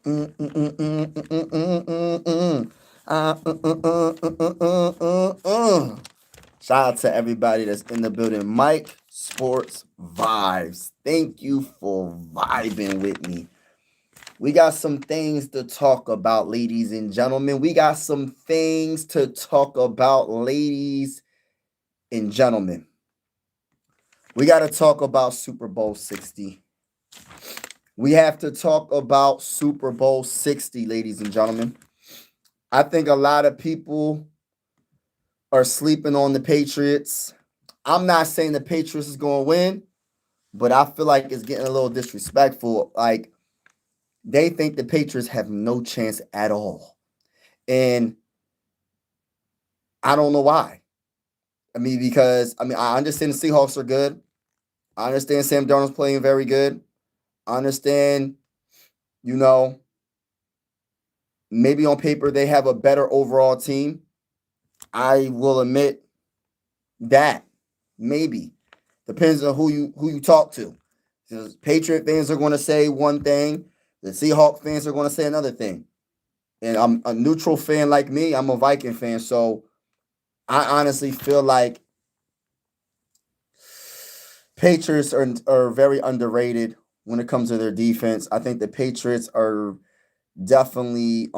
Mm, mm, mm, mm, mm, mm, mm, mm, mm. Shout out to everybody that's in the building. Mike Sports Vibes. Thank you for vibing with me. We got some things to talk about, ladies and gentlemen. We got some things to talk about, ladies and gentlemen. We got to talk about Super Bowl 60. We have to talk about Super Bowl 60, ladies and gentlemen. I think a lot of people are sleeping on the Patriots. I'm not saying the Patriots is going to win, but I feel like it's getting a little disrespectful. Like, they think the Patriots have no chance at all. And I don't know why. I understand the Seahawks are good. I understand Sam Darnold's playing very good. I understand, you know, maybe on paper they have a better overall team. I will admit that. Maybe. Depends on who you talk to. Because Patriot fans are going to say one thing, the Seahawks fans are going to say another thing. And I'm a neutral fan like me. I'm a Viking fan, so I honestly feel like Patriots are very underrated when it comes to their defense. I think the Patriots are definitely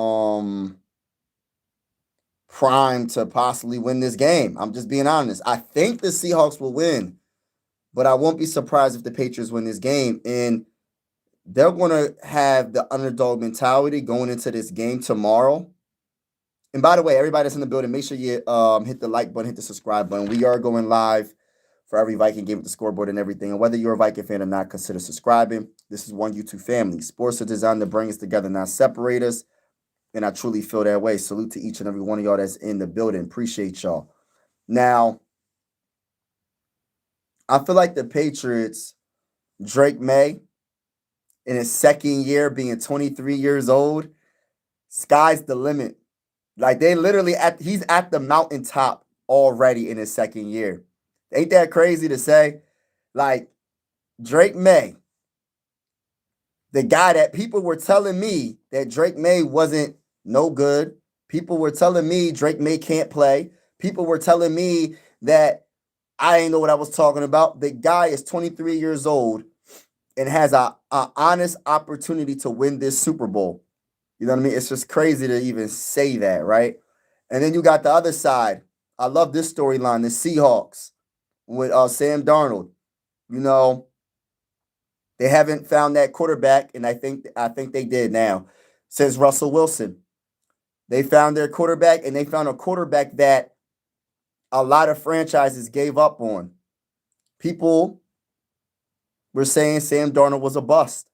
primed to possibly win this game. I'm just being honest. I think the Seahawks will win, but I won't be surprised if the Patriots win this game. And they're going to have the underdog mentality going into this game tomorrow. And by the way, everybody that's in the building, make sure you hit the like button, hit the subscribe button. We are going live for every Viking game with the scoreboard and everything. And whether you're a Viking fan or not, consider subscribing. This is one YouTube family. Sports are designed to bring us together, not separate us. And I truly feel that way. Salute to each and every one of y'all that's in the building. Appreciate y'all. Now, I feel like the Patriots, Drake May, in his second year, being 23 years old, sky's the limit. Like they literally he's at the mountaintop already in his second year. Ain't that crazy to say? Like Drake May, the guy that people were telling me that Drake May wasn't no good. People were telling me Drake May can't play. People were telling me that I didn't know what I was talking about. The guy is 23 years old and has a honest opportunity to win this Super Bowl. You know what I mean? It's just crazy to even say that, right? And then you got the other side. I love this storyline, the Seahawks with Sam Darnold. You know, they haven't found that quarterback, and I think they did now since Russell Wilson. They found their quarterback, and they found a quarterback that a lot of franchises gave up on. People were saying Sam Darnold was a bust.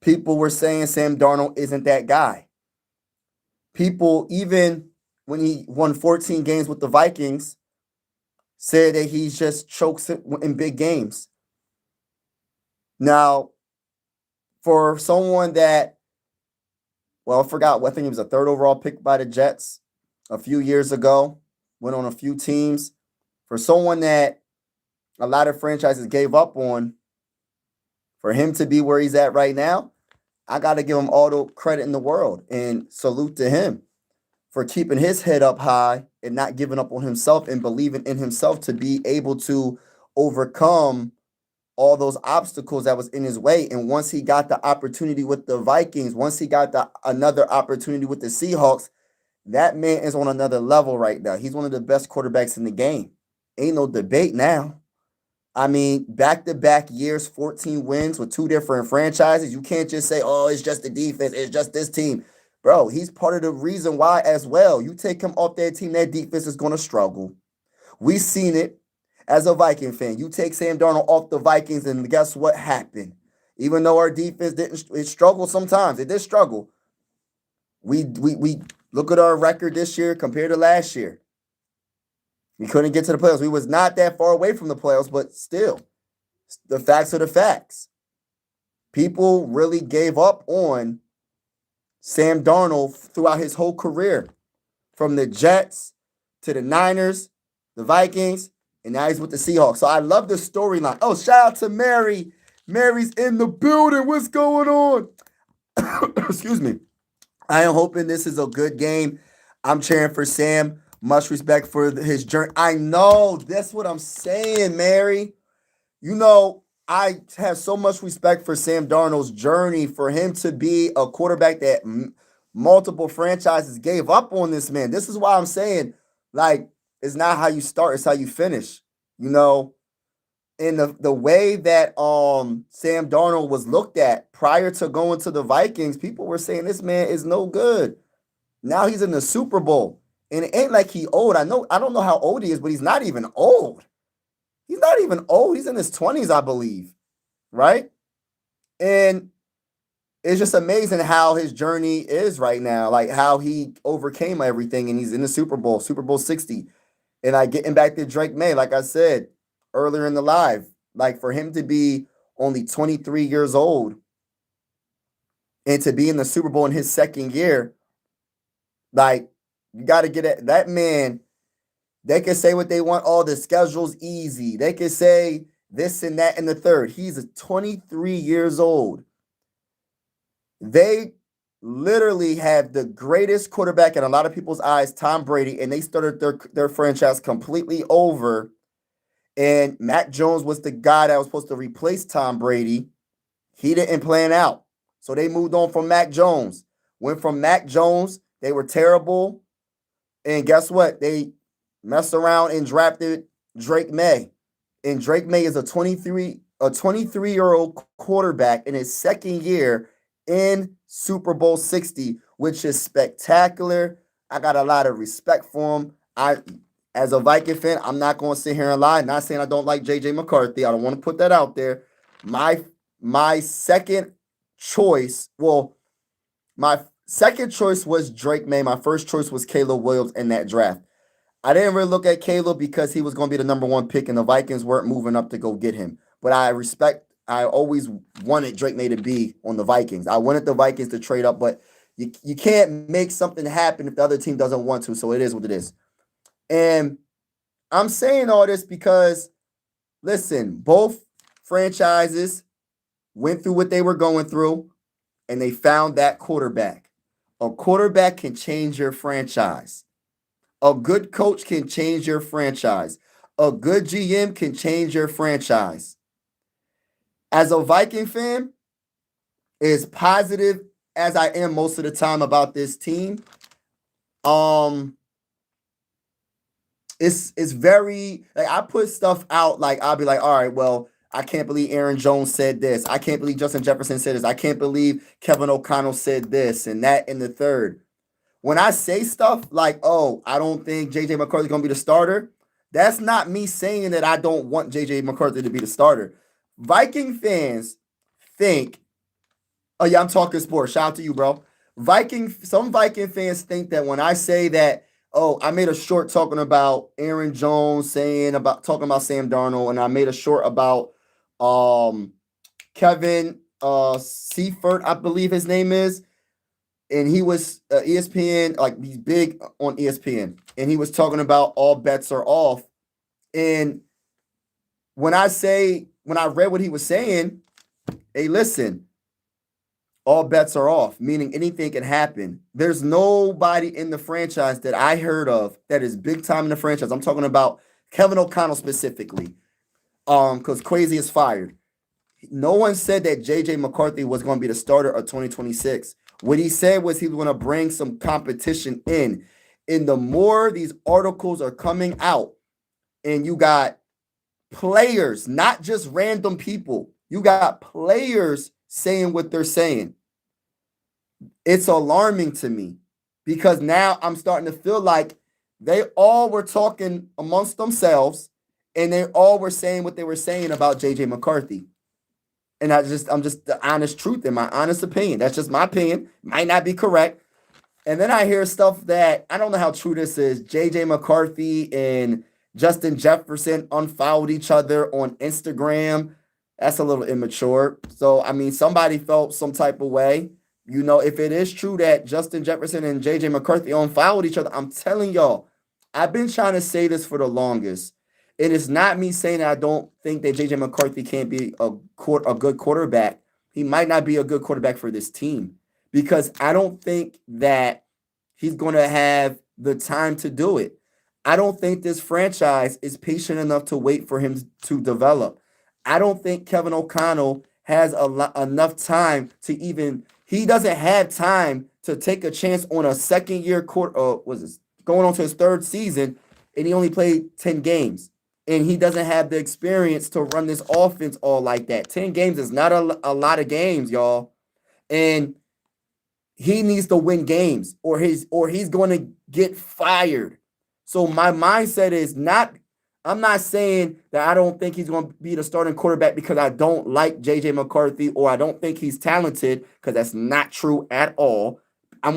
People were saying Sam Darnold isn't that guy. People, even when he won 14 games with the Vikings, said that he just chokes in big games. Now, for someone that, well, I forgot, I think he was a third overall pick by the Jets a few years ago, went on a few teams. For someone that a lot of franchises gave up on, for him to be where he's at right now, I got to give him all the credit in the world and salute to him for keeping his head up high and not giving up on himself and believing in himself to be able to overcome all those obstacles that was in his way. And once he got the opportunity with the Vikings, once he got another opportunity with the Seahawks, that man is on another level right now. He's one of the best quarterbacks in the game. Ain't no debate now. I mean, back-to-back years, 14 wins with two different franchises. You can't just say, oh, it's just the defense. It's just this team. Bro, he's part of the reason why as well. You take him off that team, that defense is going to struggle. We seen it as a Viking fan. You take Sam Darnold off the Vikings, and guess what happened? Even though our defense it struggled sometimes. It did struggle. We look at our record this year compared to last year. We couldn't get to the playoffs. We was not that far away from the playoffs, but still, the facts are the facts. People really gave up on Sam Darnold throughout his whole career, from the Jets to the Niners, the Vikings, and now he's with the Seahawks. So I love the storyline. Oh, shout out to Mary. Mary's in the building. What's going on? Excuse me. I am hoping this is a good game. I'm cheering for Sam. Much respect for his journey. I know that's what I'm saying, Mary. I have so much respect for Sam Darnold's journey, for him to be a quarterback that multiple franchises gave up on this man. This is why I'm saying, like, it's not how you start, it's how you finish. You know, in the way that Sam Darnold was looked at prior to going to the Vikings, people were saying this man is no good. Now he's in the Super Bowl. And it ain't like he old. I don't know how old he is, but he's not even old. He's not even old. He's in his 20s, I believe. Right? And it's just amazing how his journey is right now, like how he overcame everything and he's in the Super Bowl, Super Bowl 60. And getting back to Drake May, like I said earlier in the live, like for him to be only 23 years old and to be in the Super Bowl in his second year, like you got to get it. That man, they can say what they want. Oh, the schedule's easy. They can say this and that and the third. He's 23 years old. They literally have the greatest quarterback in a lot of people's eyes, Tom Brady, and they started their franchise completely over. And Mac Jones was the guy that was supposed to replace Tom Brady. He didn't plan out. So they moved on from Mac Jones. Went from Mac Jones. They were terrible. And guess what? They messed around and drafted Drake May. And Drake May is a 23-year-old quarterback in his second year in Super Bowl 60, which is spectacular. I got a lot of respect for him. As a Viking fan, I'm not going to sit here and lie. Not saying I don't like J.J. McCarthy. I don't want to put that out there. My second choice, my second choice was Drake May. My first choice was Caleb Williams in that draft. I didn't really look at Caleb because he was going to be the number one pick and the Vikings weren't moving up to go get him. But I always wanted Drake May to be on the Vikings. I wanted the Vikings to trade up, but you can't make something happen if the other team doesn't want to, so it is what it is. And I'm saying all this because, listen, both franchises went through what they were going through, and they found that quarterback. A quarterback can change your franchise. A good coach can change your franchise. A good GM can change your franchise. As a Viking fan, as positive as I am most of the time about this team, it's very, like, I put stuff out, like I'll be like, all right, well, I can't believe Aaron Jones said this. I can't believe Justin Jefferson said this. I can't believe Kevin O'Connell said this and that and the third. When I say stuff like, oh, I don't think J.J. McCarthy's going to be the starter, that's not me saying that I don't want J.J. McCarthy to be the starter. Viking fans think, oh yeah, I'm talking sports. Shout out to you, bro. Some Viking fans think that when I say that, oh, I made a short talking about Aaron Jones talking about Sam Darnold, and I made a short about Kevin Seifert, I believe his name is. And he was ESPN, like he's big on ESPN, and he was talking about all bets are off. And when I read what he was saying, hey, listen, all bets are off, meaning anything can happen. There's nobody in the franchise that I heard of that is big time in the franchise. I'm talking about Kevin O'Connell specifically, because Kwesi is fired. No one said that J.J. McCarthy was going to be the starter of 2026. What he said was he was going to bring some competition in. And the more these articles are coming out, and you got players, not just random people, you got players saying what they're saying, it's alarming to me, because now I'm starting to feel like they all were talking amongst themselves, and they all were saying what they were saying about J.J. McCarthy. And I'm just the honest truth and my honest opinion. That's just my opinion. Might not be correct. And then I hear stuff that I don't know how true this is. J.J. McCarthy and Justin Jefferson unfollowed each other on Instagram. That's a little immature. So, I mean, somebody felt some type of way. You know, if it is true that Justin Jefferson and J.J. McCarthy unfollowed each other, I'm telling y'all, I've been trying to say this for the longest. It is not me saying that I don't think that J.J. McCarthy can't be a good quarterback. He might not be a good quarterback for this team. because I don't think that he's going to have the time to do it. I don't think this franchise is patient enough to wait for him to develop. I don't think Kevin O'Connell has enough time to even. He doesn't have time to take a chance on a second year was this going on to his third season, and he only played 10 games. And he doesn't have the experience to run this offense all like that. 10 games is not a lot of games, y'all. And he needs to win games or he's going to get fired. So my mindset is not, I'm not saying that I don't think he's going to be the starting quarterback because I don't like JJ McCarthy or I don't think he's talented, because that's not true at all. I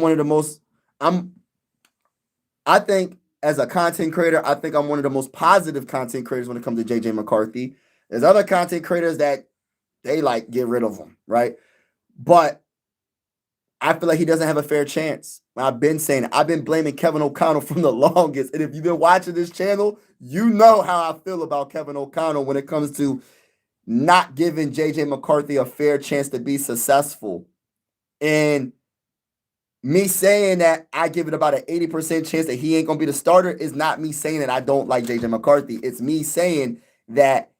think as a content creator, I think I'm one of the most positive content creators when it comes to JJ McCarthy. There's other content creators that they like get rid of him, right? But I feel like he doesn't have a fair chance. I've been saying it. I've been blaming Kevin O'Connell from the longest. And if you've been watching this channel, you know how I feel about Kevin O'Connell when it comes to not giving JJ McCarthy a fair chance to be successful. And me saying that I give it about an 80% chance that he ain't going to be the starter is not me saying that I don't like JJ McCarthy. It's me saying that,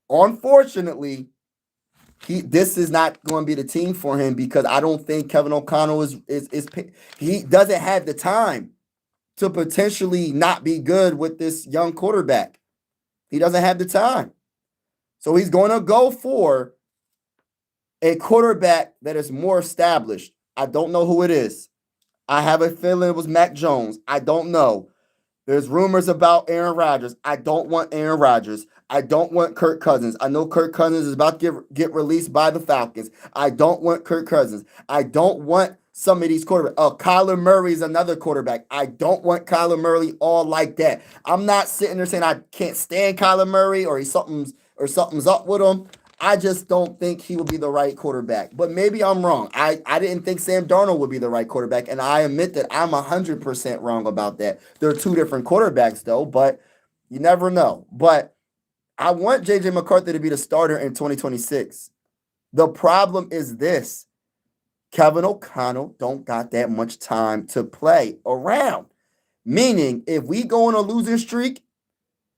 unfortunately, this is not going to be the team for him, because I don't think Kevin O'Connell is he doesn't have the time to potentially not be good with this young quarterback. He doesn't have the time. So he's going to go for a quarterback that is more established. I don't know who it is. I have a feeling it was Mac Jones. I don't know. There's rumors about Aaron Rodgers. I don't want Aaron Rodgers. I don't want Kirk Cousins. I know Kirk Cousins is about to get released by the Falcons. I don't want Kirk Cousins. I don't want some of these quarterbacks. Kyler Murray is another quarterback. I don't want Kyler Murray all like that. I'm not sitting there saying I can't stand Kyler Murray or something's up with him. I just don't think he would be the right quarterback. But maybe I'm wrong. I didn't think Sam Darnold would be the right quarterback, and I admit that I'm 100% wrong about that. They're two different quarterbacks, though, but you never know. But I want J.J. McCarthy to be the starter in 2026. The problem is this. Kevin O'Connell don't got that much time to play around. Meaning, if we go on a losing streak,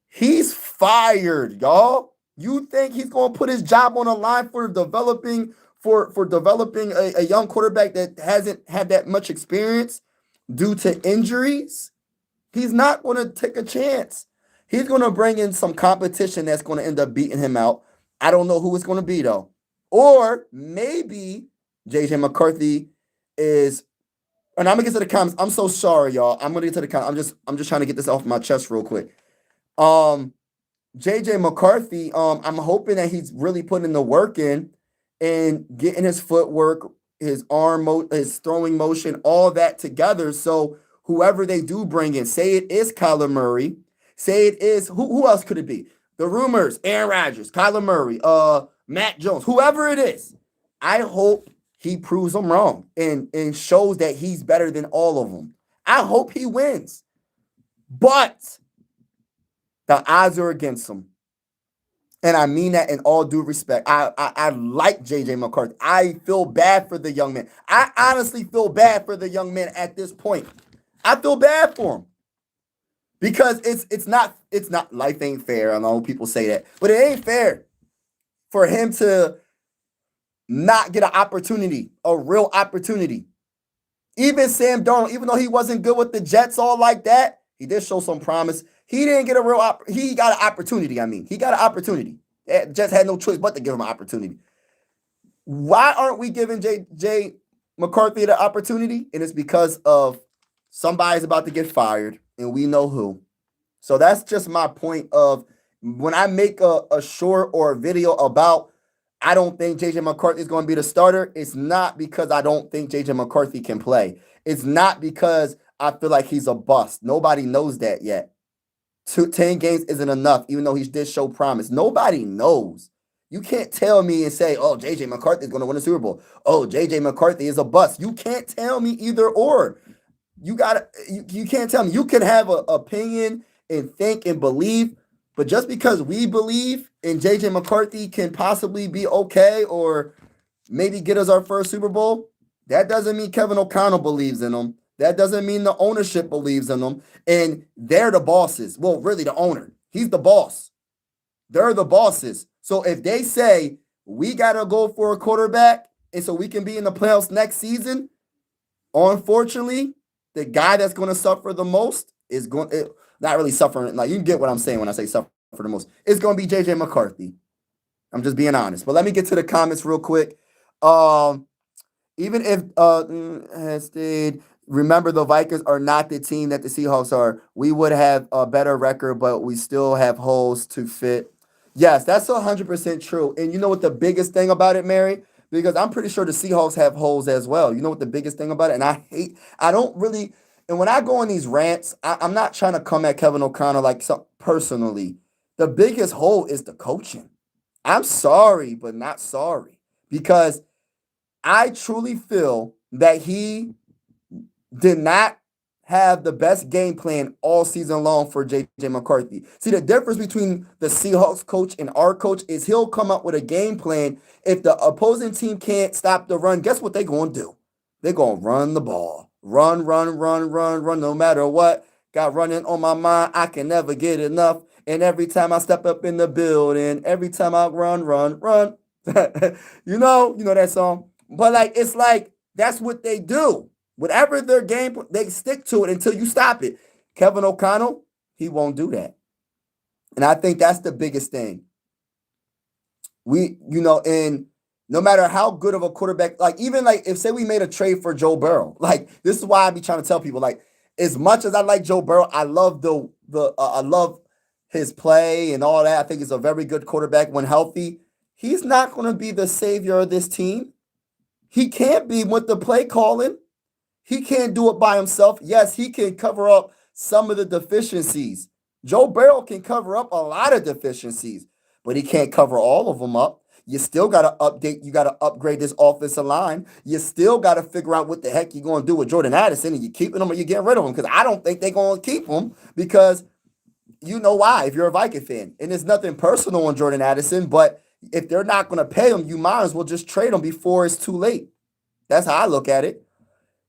he's fired, y'all. You think he's going to put his job on the line for developing a young quarterback that hasn't had that much experience due to injuries? He's not going to take a chance. He's going to bring in some competition that's going to end up beating him out. I don't know who it's going to be, though. Or maybe J.J. McCarthy is, and I'm going to get to the comments. I'm so sorry, y'all. I'm going to get to the comments. I'm just trying to get this off my chest real quick. J.J. McCarthy, I'm hoping that he's really putting the work in and getting his footwork, his his throwing motion, all that together. So whoever they do bring in, say it is Kyler Murray, say it is, who else could it be? The rumors, Aaron Rodgers, Kyler Murray, Mac Jones, whoever it is, I hope he proves them wrong and shows that he's better than all of them. I hope he wins. But the odds are against him. And I mean that in all due respect. I like J.J. McCarthy. I feel bad for the young man. I honestly feel bad for the young man at this point. I feel bad for him. Because it's not life ain't fair. I know people say that. But it ain't fair for him to not get an opportunity, a real opportunity. Even Sam Darnold, even though he wasn't good with the Jets all like that, he did show some promise. He didn't get he got an opportunity, He got an opportunity. Jets had no choice but to give him an opportunity. Why aren't we giving J. McCarthy the opportunity? And it's because of somebody's about to get fired, and we know who. So that's just my point of when I make a short or a video about I don't think J.J. McCarthy is going to be the starter, it's not because I don't think J.J. McCarthy can play. It's not because I feel like he's a bust. Nobody knows that yet. 10 games isn't enough, even though he did show promise. Nobody knows. You can't tell me and say, oh, J.J. McCarthy is going to win a Super Bowl. Oh, J.J. McCarthy is a bust. You can't tell me either or. You can't tell me. You can have an opinion and think and believe, but just because we believe in J.J. McCarthy can possibly be okay or maybe get us our first Super Bowl, That doesn't mean Kevin O'Connell believes in him. That doesn't mean the ownership believes in him. And they're the bosses. Well, really, the owner. He's the boss. They're the bosses. So if they say, we got to go for a quarterback and so we can be in the playoffs next season, unfortunately, the guy that's going to suffer the most is not really suffering. Like, you get what I'm saying when I say suffer the most. It's going to be J.J. McCarthy. I'm just being honest. But let me get to the comments real quick. Even if has stayed, remember the Vikings are not the team that the Seahawks are. We would have a better record, but we still have holes to fit. Yes, that's 100% true. And you know what the biggest thing about it, Mary? Because I'm pretty sure the Seahawks have holes as well. You know what the biggest thing about it? And I don't really, and when I go on these rants, I'm not trying to come at Kevin O'Connell like personally. The biggest hole is the coaching. I'm sorry, but not sorry. Because I truly feel that he did not have the best game plan all season long for J.J. McCarthy. See, the difference between the Seahawks coach and our coach is he'll come up with a game plan. If the opposing team can't stop the run, guess what they're going to do? They're going to run the ball. Run, no matter what. Got running on my mind. I can never get enough. And every time I step up in the building, every time I run. you know that song? But it's like that's what they do. Whatever their game, they stick to it until you stop it. Kevin O'Connell, he won't do that. And I think that's the biggest thing. And no matter how good of a quarterback, even if say we made a trade for Joe Burrow, this is why I be trying to tell people, as much as I like Joe Burrow, I love I love his play and all that. I think he's a very good quarterback when healthy. He's not going to be the savior of this team. He can't be with the play calling. He can't do it by himself. Yes, he can cover up some of the deficiencies. Joe Burrow can cover up a lot of deficiencies, but he can't cover all of them up. You still got to update. You got to upgrade this offensive line. You still got to figure out what the heck you're going to do with Jordan Addison, and you keeping him or you getting rid of him, because I don't think they're going to keep him, because you know why, if you're a Viking fan. And it's nothing personal on Jordan Addison, but if they're not going to pay him, you might as well just trade him before it's too late. That's how I look at it.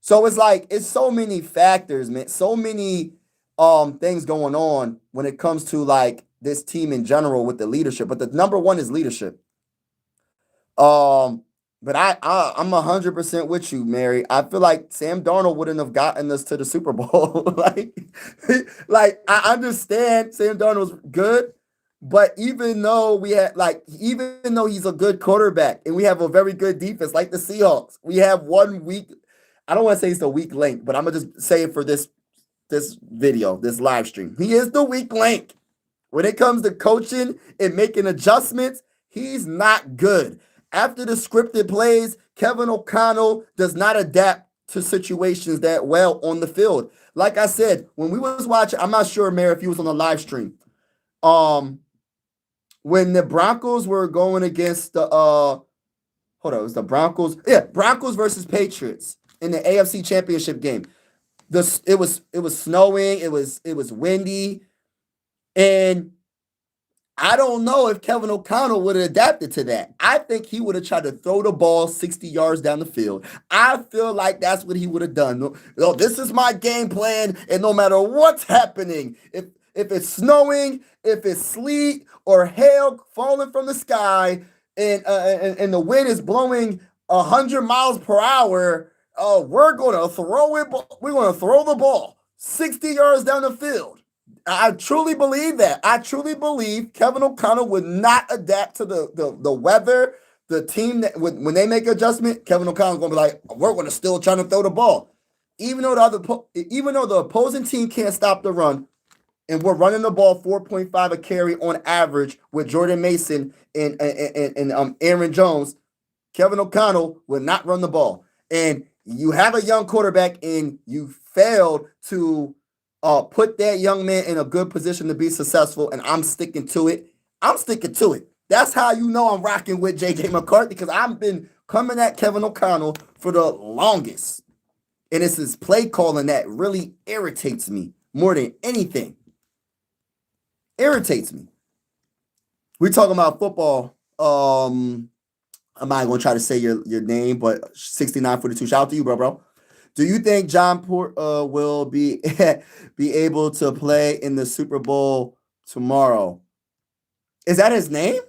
So it's so many factors, man. So many things going on when it comes to this team in general with the leadership. But the number one is leadership. But I'm 100% with you, Mary. I feel like Sam Darnold wouldn't have gotten us to the Super Bowl. I understand Sam Darnold was good, but even though even though he's a good quarterback and we have a very good defense like the Seahawks, we have 1 week. I don't want to say it's a weak link, but I'm gonna just say it for this video, this live stream. He is the weak link. When it comes to coaching and making adjustments, he's not good. After the scripted plays, Kevin O'Connell does not adapt to situations that well on the field. Like I said, when we was watching, I'm not sure, Mayor, if he was on the live stream. When the Broncos were going against the it was the Broncos. Yeah, Broncos versus Patriots in the AFC Championship game. It was snowing, it was windy, and I don't know if Kevin O'Connell would have adapted to that. I think he would have tried to throw the ball 60 yards down the field. I feel like that's what he would have done. No, this is my game plan, and no matter what's happening, if it's snowing, if it's sleet or hail falling from the sky, and the wind is blowing 100 miles per hour, we're going to throw it. We're going to throw the ball 60 yards down the field. I truly believe that. I truly believe Kevin O'Connell would not adapt to the weather, the team that when they make adjustment. Kevin O'Connell's going to be like, we're going to still trying to throw the ball, even though the opposing team can't stop the run, and we're running the ball 4.5 a carry on average with Jordan Mason and Aaron Jones. Kevin O'Connell will not run the ball, and you have a young quarterback, and you failed to put that young man in a good position to be successful, and I'm sticking to it. That's how you know I'm rocking with J.J. McCarthy, because I've been coming at Kevin O'Connell for the longest. And it's his play calling that really irritates me more than anything. Irritates me. We're talking about football. I'm not going to try to say your name, but 6942. Shout out to you, bro. Do you think John Port will be be able to play in the Super Bowl tomorrow? Is that his name?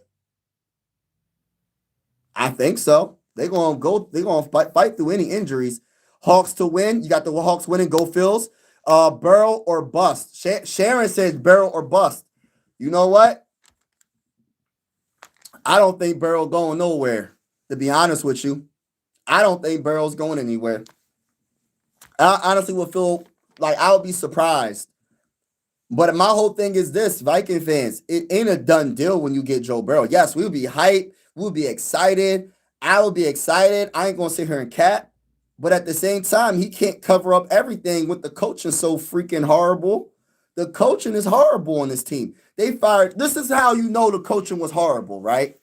I think so. They're gonna go. They're gonna fight through any injuries. Hawks to win. You got the Hawks winning. Go Phils. Burrow or bust. Sharon says Burrow or bust. You know what? I don't think Burrow going nowhere. To be honest with you, I don't think Burrow's going anywhere. I honestly would feel like I would be surprised. But my whole thing is this, Viking fans, it ain't a done deal when you get Joe Burrow. Yes, we'll be hyped. We'll be excited. I will be excited. I ain't going to sit here and cap. But at the same time, he can't cover up everything with the coaching so freaking horrible. The coaching is horrible on this team. They fired. This is how you know the coaching was horrible, right?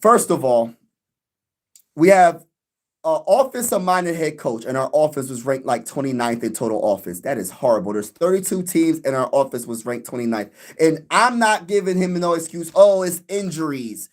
First of all, we have an offensive-minded head coach, and our offense was ranked like 29th in total offense. That is horrible. There's 32 teams, and our offense was ranked 29th. And I'm not giving him no excuse. Oh, it's injuries.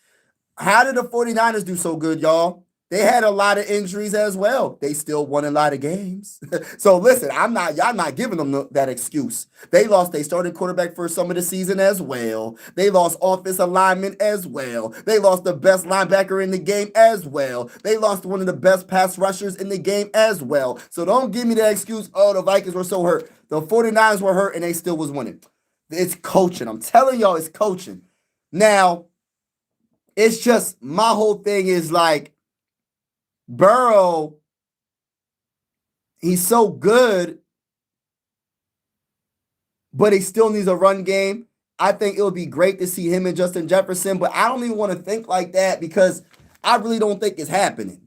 How did the 49ers do so good, y'all? They had a lot of injuries as well. They still won a lot of games. So listen, y'all not giving them that excuse. They lost their starting quarterback for some of the season as well. They lost offensive linemen as well. They lost the best linebacker in the game as well. They lost one of the best pass rushers in the game as well. So don't give me that excuse, oh, the Vikings were so hurt. The 49ers were hurt and they still was winning. It's coaching. I'm telling y'all, it's coaching. Now, it's just my whole thing is like, Burrow, he's so good, but he still needs a run game. I think it would be great to see him and Justin Jefferson, but I don't even want to think like that because I really don't think it's happening.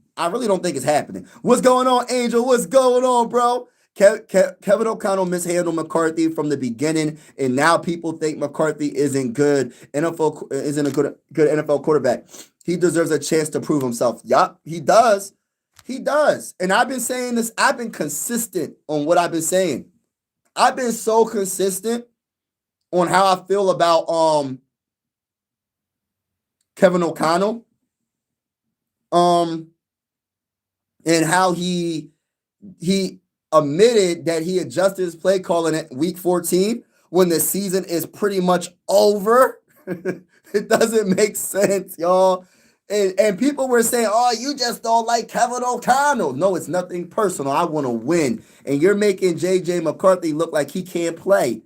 What's going on, Angel? What's going on, bro? Kevin O'Connell mishandled McCarthy from the beginning, and now people think McCarthy isn't good. Isn't a good NFL quarterback. He deserves a chance to prove himself. Yup, he does. He does. And I've been saying this. I've been consistent on what I've been saying. I've been so consistent on how I feel about Kevin O'Connell. And how he admitted that he adjusted his play calling at week 14 when the season is pretty much over. It doesn't make sense, y'all. And people were saying, oh, you just don't like Kevin O'Connell. No, it's nothing personal. I want to win. And you're making J.J. McCarthy look like he can't play.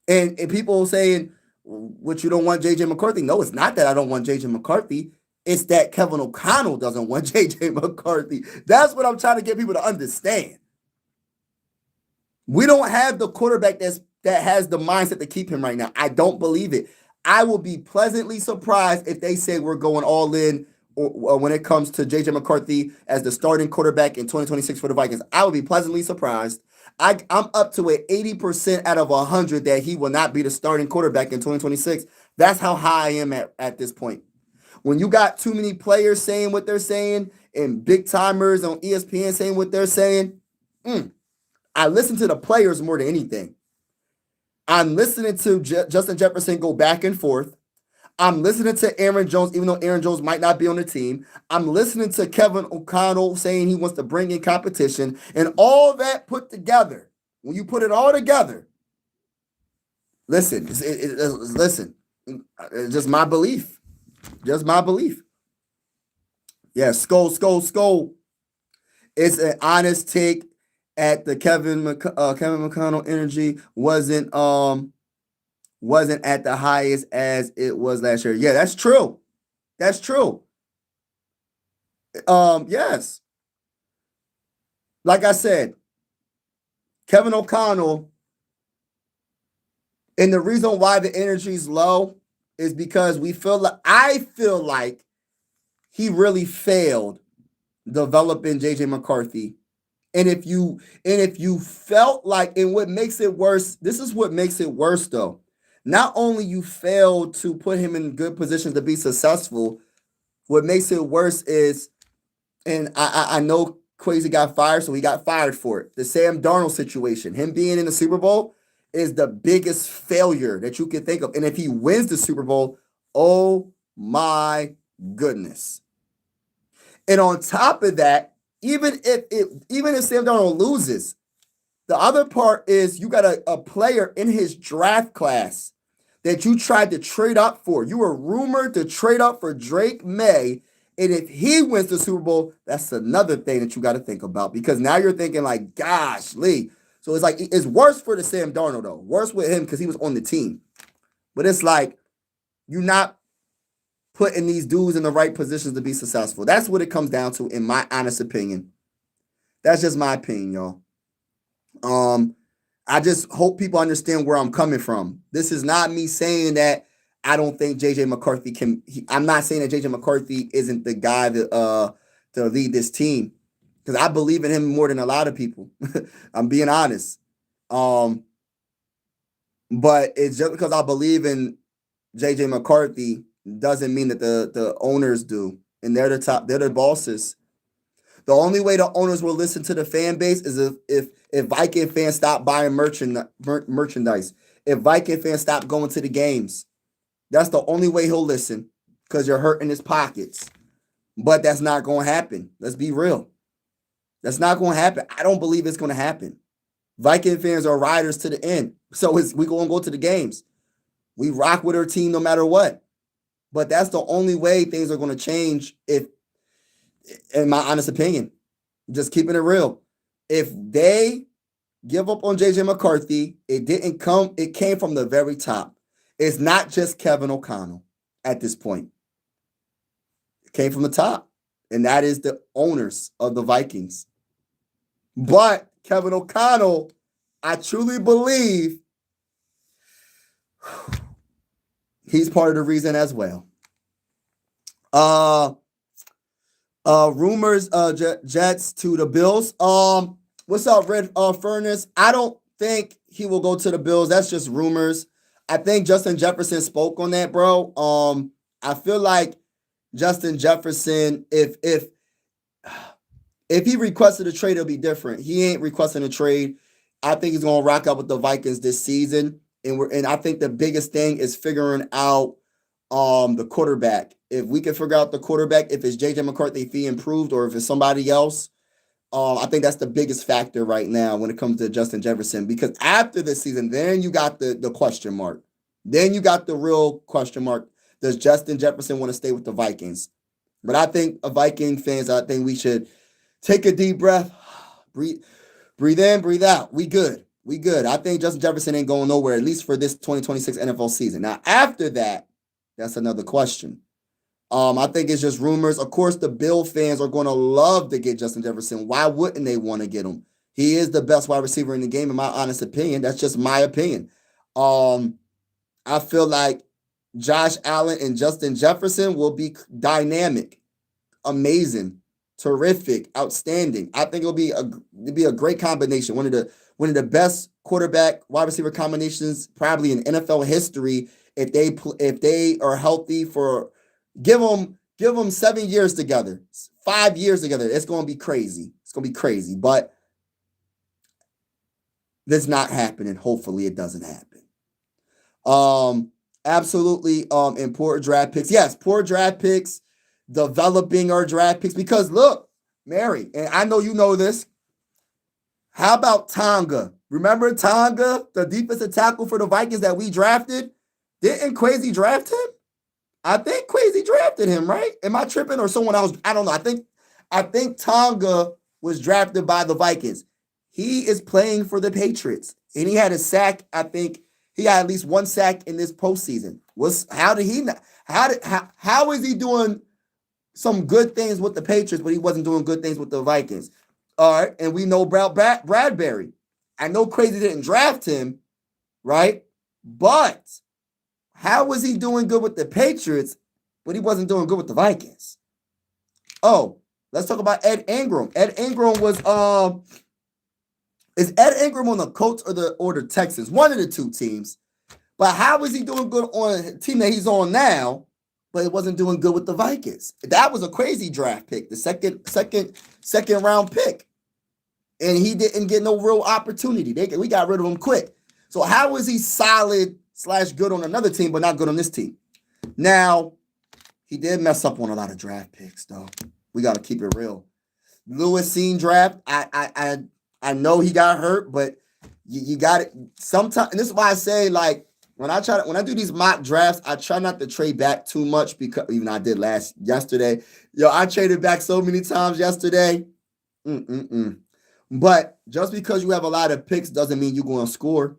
And people saying, what, you don't want J.J. McCarthy? No, it's not that I don't want J.J. McCarthy. It's that Kevin O'Connell doesn't want J.J. McCarthy. That's what I'm trying to get people to understand. We don't have the quarterback that has the mindset to keep him right now. I don't believe it. I will be pleasantly surprised if they say we're going all in or when it comes to J.J. McCarthy as the starting quarterback in 2026 for the Vikings. I will be pleasantly surprised. I'm up to an 80% out of 100 that he will not be the starting quarterback in 2026. That's how high I am at this point. When you got too many players saying what they're saying and big timers on ESPN saying what they're saying, I listen to the players more than anything. I'm listening to Justin Jefferson go back and forth. I'm listening to Aaron Jones, even though Aaron Jones might not be on the team. I'm listening to Kevin O'Connell saying he wants to bring in competition. And all that put together, when you put it all together, listen, listen, it's just my belief. Just my belief. Yeah, skull. It's an honest take at the Kevin McConnell energy wasn't at the highest as it was last year. Yeah, that's true. That's true. Yes. Like I said, Kevin O'Connell, and the reason why the energy is low is because I feel like he really failed developing JJ McCarthy. And if you felt like, and what makes it worse, this is what makes it worse though. Not only you failed to put him in good position to be successful, what makes it worse is, and I know Quasi got fired, so he got fired for it. The Sam Darnold situation, him being in the Super Bowl, is the biggest failure that you can think of. And if he wins the Super Bowl, Oh my goodness. And on top of that, even if Sam Darnold loses, the other part is you got a player in his draft class that you tried to trade up for. You were rumored to trade up for Drake May. And if he wins the Super Bowl, that's another thing that you got to think about, because now you're thinking like, gosh, Lee. So it's like, it's worse for the Sam Darnold, though. Worse with him because he was on the team. But it's like, you're not putting these dudes in the right positions to be successful. That's what it comes down to, in my honest opinion. That's just my opinion, y'all. I just hope people understand where I'm coming from. This is not me saying that I don't think JJ McCarthy can. I'm not saying that JJ McCarthy isn't the guy to lead this team, because I believe in him more than a lot of people. I'm being honest. But it's just because I believe in JJ McCarthy doesn't mean that the owners do, and they're the top. They're the bosses. The only way the owners will listen to the fan base is if Viking fans stop buying merchandise. If Viking fans stop going to the games, that's the only way he'll listen, because you're hurting his pockets. But that's not going to happen. Let's be real. That's not going to happen. I don't believe it's going to happen. Viking fans are riders to the end. So we going to go to the games. We rock with our team no matter what. But that's the only way things are going to change, if, in my honest opinion, just keeping it real. If they give up on JJ McCarthy, it came from the very top. It's not just Kevin O'Connell at this point. It came from the top, and that is the owners of the Vikings. But Kevin O'Connell, I truly believe he's part of the reason as well. Rumors, Jets to the Bills. What's up, Red Furnace? I don't think he will go to the Bills. That's just rumors. I think Justin Jefferson spoke on that, bro. I feel like Justin Jefferson, if he requested a trade, it'll be different. He ain't requesting a trade. I think he's gonna rock out with the Vikings this season, and I think the biggest thing is figuring out the quarterback. If we can figure out the quarterback, if it's JJ McCarthy, if he improved, or if it's somebody else, I think that's the biggest factor right now when it comes to Justin Jefferson. Because after this season, then you got the question mark. Then you got the real question mark. Does Justin Jefferson want to stay with the Vikings? But I think, Viking fans, I think we should take a deep breath, breathe in, breathe out. We good. I think Justin Jefferson ain't going nowhere, at least for this 2026 NFL season. Now, after that, that's another question. I think it's just rumors. Of course, the Bill fans are going to love to get Justin Jefferson. Why wouldn't they want to get him? He is the best wide receiver in the game, in my honest opinion. That's just my opinion. I feel like Josh Allen and Justin Jefferson will be dynamic, amazing, terrific, outstanding. I think it'll be a great combination. One of the best quarterback wide receiver combinations probably in NFL history. If they are healthy for, give them 7 years together, 5 years together, it's going to be crazy. It's going to be crazy, but that's not happening. Hopefully it doesn't happen. Absolutely in poor draft picks. Yes, poor draft picks, developing our draft picks, because look, Mary, and I know you know this. How about Tonga? Remember Tonga, the defensive tackle for the Vikings that we drafted? Didn't Kwesi draft him? I think Kwesi drafted him, right? Am I tripping, or someone else? I don't know. I think Tonga was drafted by the Vikings. He is playing for the Patriots, and he had a sack. I think he had at least one sack in this postseason. How is he doing some good things with the Patriots, but he wasn't doing good things with the Vikings? All right, and we know about Bradbury. I know Kwesi didn't draft him, right? But how was he doing good with the Patriots, but he wasn't doing good with the Vikings? Oh, let's talk about Ed Ingram. Ed Ingram was is Ed Ingram on the Colts or the Texans? One of the two teams. But how is he doing good on a team that he's on now, but it wasn't doing good with the Vikings? That was a crazy draft pick, the second round pick. And he didn't get no real opportunity. We got rid of him quick. So how is he solid / good on another team, but not good on this team? Now, he did mess up on a lot of draft picks, though. We got to keep it real. Lewis Seen draft. I know he got hurt, but you got it. Sometimes, and this is why I say, like, when I do these mock drafts, I try not to trade back too much, because even I did yesterday. Yo, I traded back so many times yesterday. But just because you have a lot of picks doesn't mean you're going to score.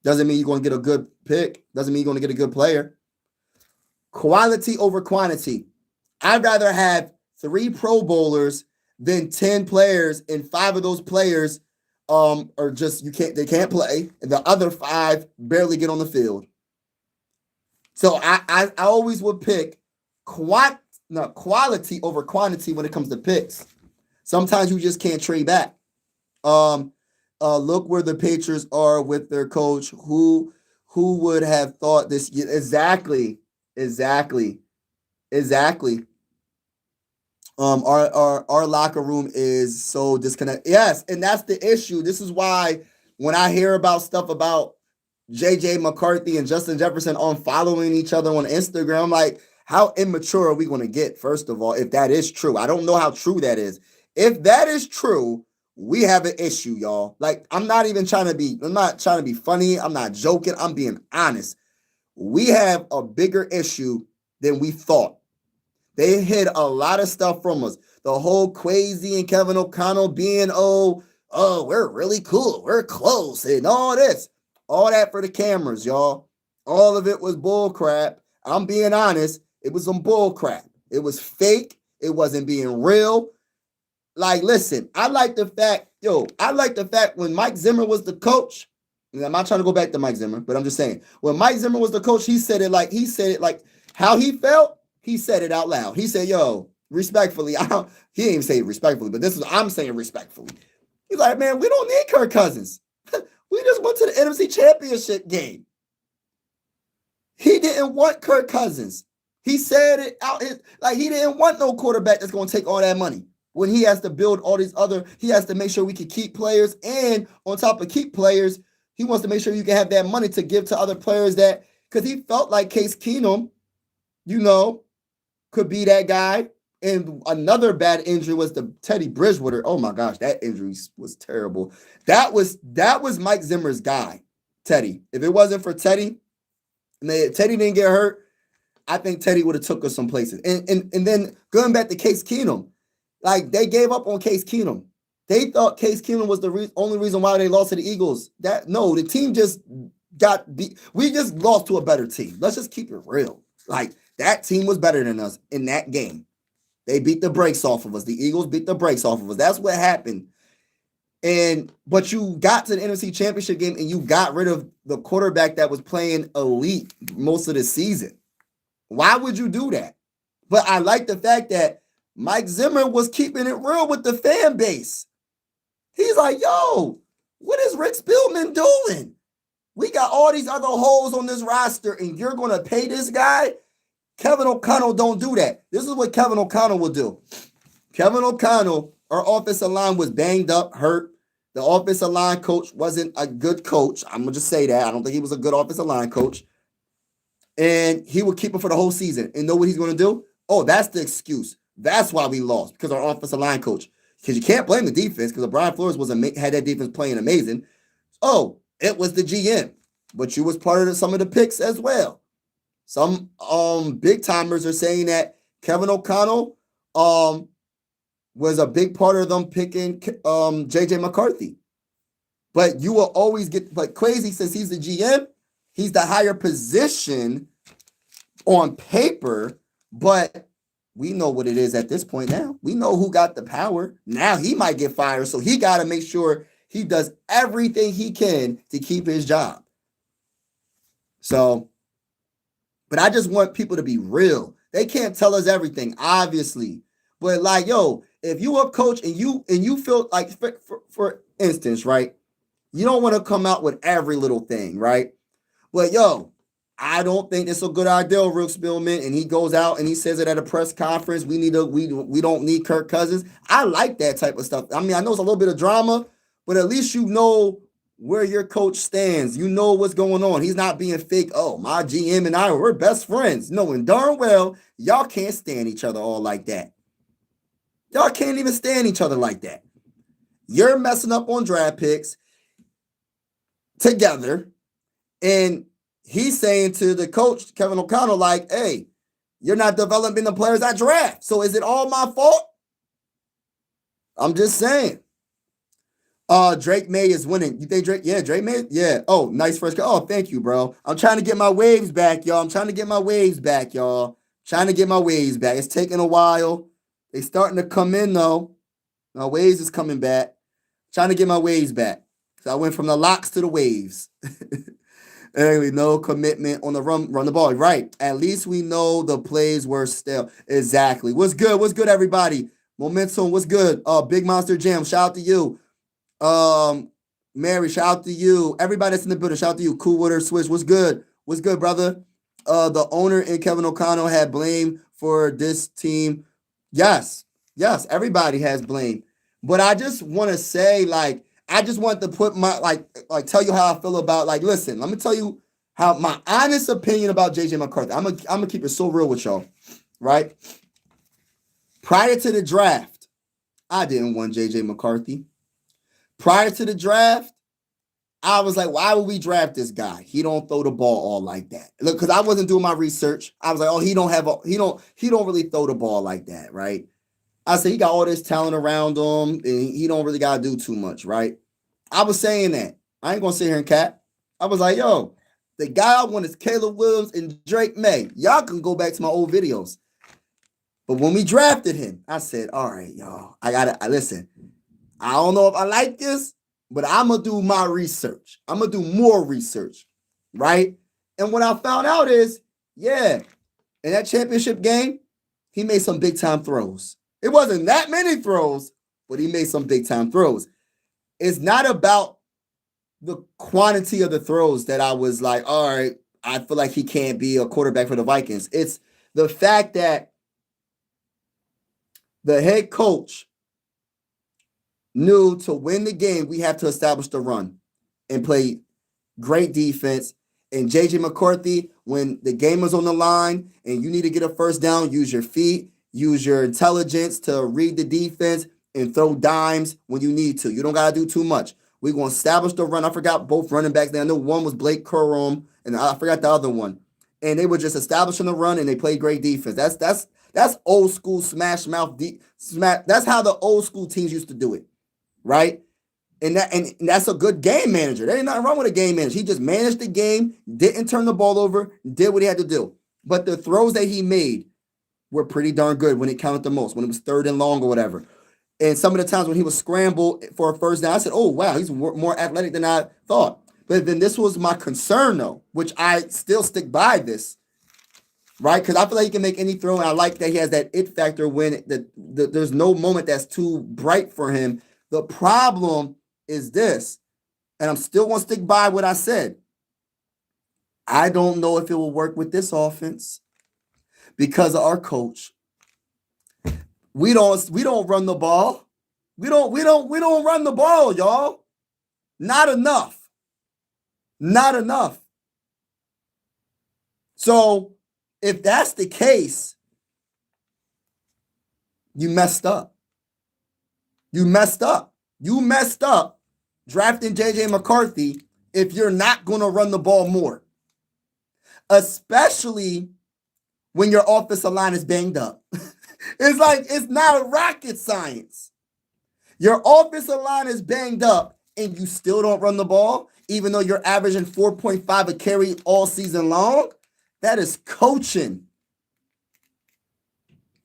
Doesn't mean you're going to get a good pick. Doesn't mean you're going to get a good player. Quality over quantity. I'd rather have 3 Pro Bowlers than 10 players, and 5 of those players are just they can't play, and the other 5 barely get on the field. So I always would pick quality over quantity when it comes to picks. Sometimes you just can't trade back. Look where the Patriots are with their coach. Who would have thought this? Exactly. Our locker room is so disconnected. Yes, and that's the issue. This is why when I hear about stuff about JJ McCarthy and Justin Jefferson on following each other on Instagram, I'm like, how immature are we going to get? First of all, if that is true, I don't know how true that is. If that is true, we have an issue, y'all. Like, I'm not trying to be funny. I'm not joking. I'm being honest. We have a bigger issue than we thought. They hid a lot of stuff from us. The whole Kwesi and Kevin O'Connell being, we're really cool, we're close, and all this. All that for the cameras, y'all. All of it was bull crap. I'm being honest. It was some bull crap. It was fake. It wasn't being real. Like, listen, I like the fact when Mike Zimmer was the coach, and I'm not trying to go back to Mike Zimmer, but I'm just saying, when Mike Zimmer was the coach, he said it like how he felt. He said it out loud. He said, yo, respectfully, he didn't even say it respectfully, but I'm saying respectfully. He's like, man, we don't need Kirk Cousins. We just went to the NFC Championship game. He didn't want Kirk Cousins. He said it out, like he didn't want no quarterback that's going to take all that money. When he has to build all these he has to make sure we can keep players, and on top of keep players, he wants to make sure you can have that money to give to other players because he felt like Case Keenum, could be that guy. And another bad injury was the Teddy Bridgewater. Oh my gosh, that injury was terrible. That was Mike Zimmer's guy, Teddy. If it wasn't for Teddy, and Teddy didn't get hurt, I think Teddy would have took us some places. And then going back to Case Keenum, like they gave up on Case Keenum. They thought Case Keenum was the only reason why they lost to the Eagles. The team just got beat. We just lost to a better team. Let's just keep it real. Like, that team was better than us in that game. They beat the brakes off of us. The Eagles beat the brakes off of us. That's what happened. But you got to the NFC Championship game and you got rid of the quarterback that was playing elite most of the season. Why would you do that? But I like the fact that Mike Zimmer was keeping it real with the fan base. He's like, yo, what is Rick Spielman doing? We got all these other holes on this roster, and you're going to pay this guy? Kevin O'Connell don't do that. This is what Kevin O'Connell will do. Kevin O'Connell, our offensive line was banged up, hurt. The offensive line coach wasn't a good coach. I'm going to just say that. I don't think he was a good offensive line coach. And he would keep him for the whole season. And know what he's going to do? Oh, that's the excuse. That's why we lost, because our offensive line coach. Because you can't blame the defense, because Brian Flores had that defense playing amazing. Oh, it was the GM. But you was part of some of the picks as well. Some big timers are saying that Kevin O'Connell was a big part of them picking JJ McCarthy. But you will always but Kwesi, since he's the GM, he's the higher position on paper, but we know what it is at this point now. We know who got the power. Now he might get fired, so he got to make sure he does everything he can to keep his job. So, but I just want people to be real. They can't tell us everything, obviously. But like, yo, if you a coach and you feel like, for instance, right, you don't want to come out with every little thing, right? But yo, I don't think it's a good idea, Rick Spielman, and he goes out and he says it at a press conference. We don't need Kirk Cousins. I like that type of stuff. I mean, I know it's a little bit of drama, but at least you know where your coach stands. You know what's going on. He's not being fake. Oh, my GM and I, we're best friends. Knowing darn well, y'all can't stand each other all like that. Y'all can't even stand each other like that. You're messing up on draft picks together. And he's saying to the coach, Kevin O'Connell, like, hey, you're not developing the players I draft. So is it all my fault? I'm just saying. Drake May is winning. You think Drake? Yeah, Drake May. Yeah. Oh, nice first. Oh, thank you, bro. I'm trying to get my waves back, y'all. Trying to get my waves back. It's taking a while. They starting to come in though. My waves is coming back. Trying to get my waves back. So I went from the locks to the waves. Anyway, no commitment on the run the ball. Right. At least we know the plays were still. Exactly. What's good? What's good, everybody? Momentum, what's good? Big Monster Jam, shout out to you. Mary, shout out to you. Everybody that's in the building, shout out to you. Cool Water Switch, what's good? What's good, brother? The owner and Kevin O'Connell had blame for this team. Yes, everybody has blame. But I just want to say, like, I just want to put my like tell you how I feel about, like, listen, let me tell you how my honest opinion about JJ McCarthy. I'm gonna keep it so real with y'all, right? Prior to the draft, I didn't want JJ McCarthy. Prior to the draft, I was like, why would we draft this guy? He don't throw the ball all like that. Look, because I wasn't doing my research. I was like, oh, he don't really throw the ball like that, right? I said he got all this talent around him, and he don't really gotta do too much, right? I was saying that. I ain't gonna sit here and cap. I was like, yo, the guy I want is Caleb Williams and Drake May. Y'all can go back to my old videos. But when we drafted him, I said, all right, y'all, listen. I don't know if I like this, but I'm going to do my research. I'm going to do more research, right? And what I found out is, yeah, in that championship game, he made some big-time throws. It wasn't that many throws, but he made some big-time throws. It's not about the quantity of the throws that I was like, all right, I feel like he can't be a quarterback for the Vikings. It's the fact that the head coach knew to win the game, we have to establish the run and play great defense. And JJ McCarthy, when the game was on the line and you need to get a first down, use your feet, use your intelligence to read the defense and throw dimes when you need to. You don't got to do too much. We're going to establish the run. I forgot both running backs. I know one was Blake Corum, and I forgot the other one. And they were just establishing the run, and they played great defense. That's old school smash mouth. That's how the old school teams used to do it. Right? And that's a good game manager. There ain't nothing wrong with a game manager. He just managed the game, didn't turn the ball over, did what he had to do. But the throws that he made were pretty darn good when it counted the most, when it was third and long or whatever. And some of the times when he was scrambled for a first down, I said, oh, wow, he's more athletic than I thought. But then this was my concern, though, which I still stick by this, right? Because I feel like he can make any throw, and I like that he has that it factor when there's no moment that's too bright for him. The problem is this, and I'm still going to stick by what I said. I don't know if it will work with this offense because of our coach. We don't run the ball. We don't run the ball, y'all. Not enough. So if that's the case, you messed up. You messed up drafting JJ McCarthy if you're not going to run the ball more, especially when your offensive line is banged up. It's not rocket science. Your offensive line is banged up and you still don't run the ball, even though you're averaging 4.5 a carry all season long. That is coaching.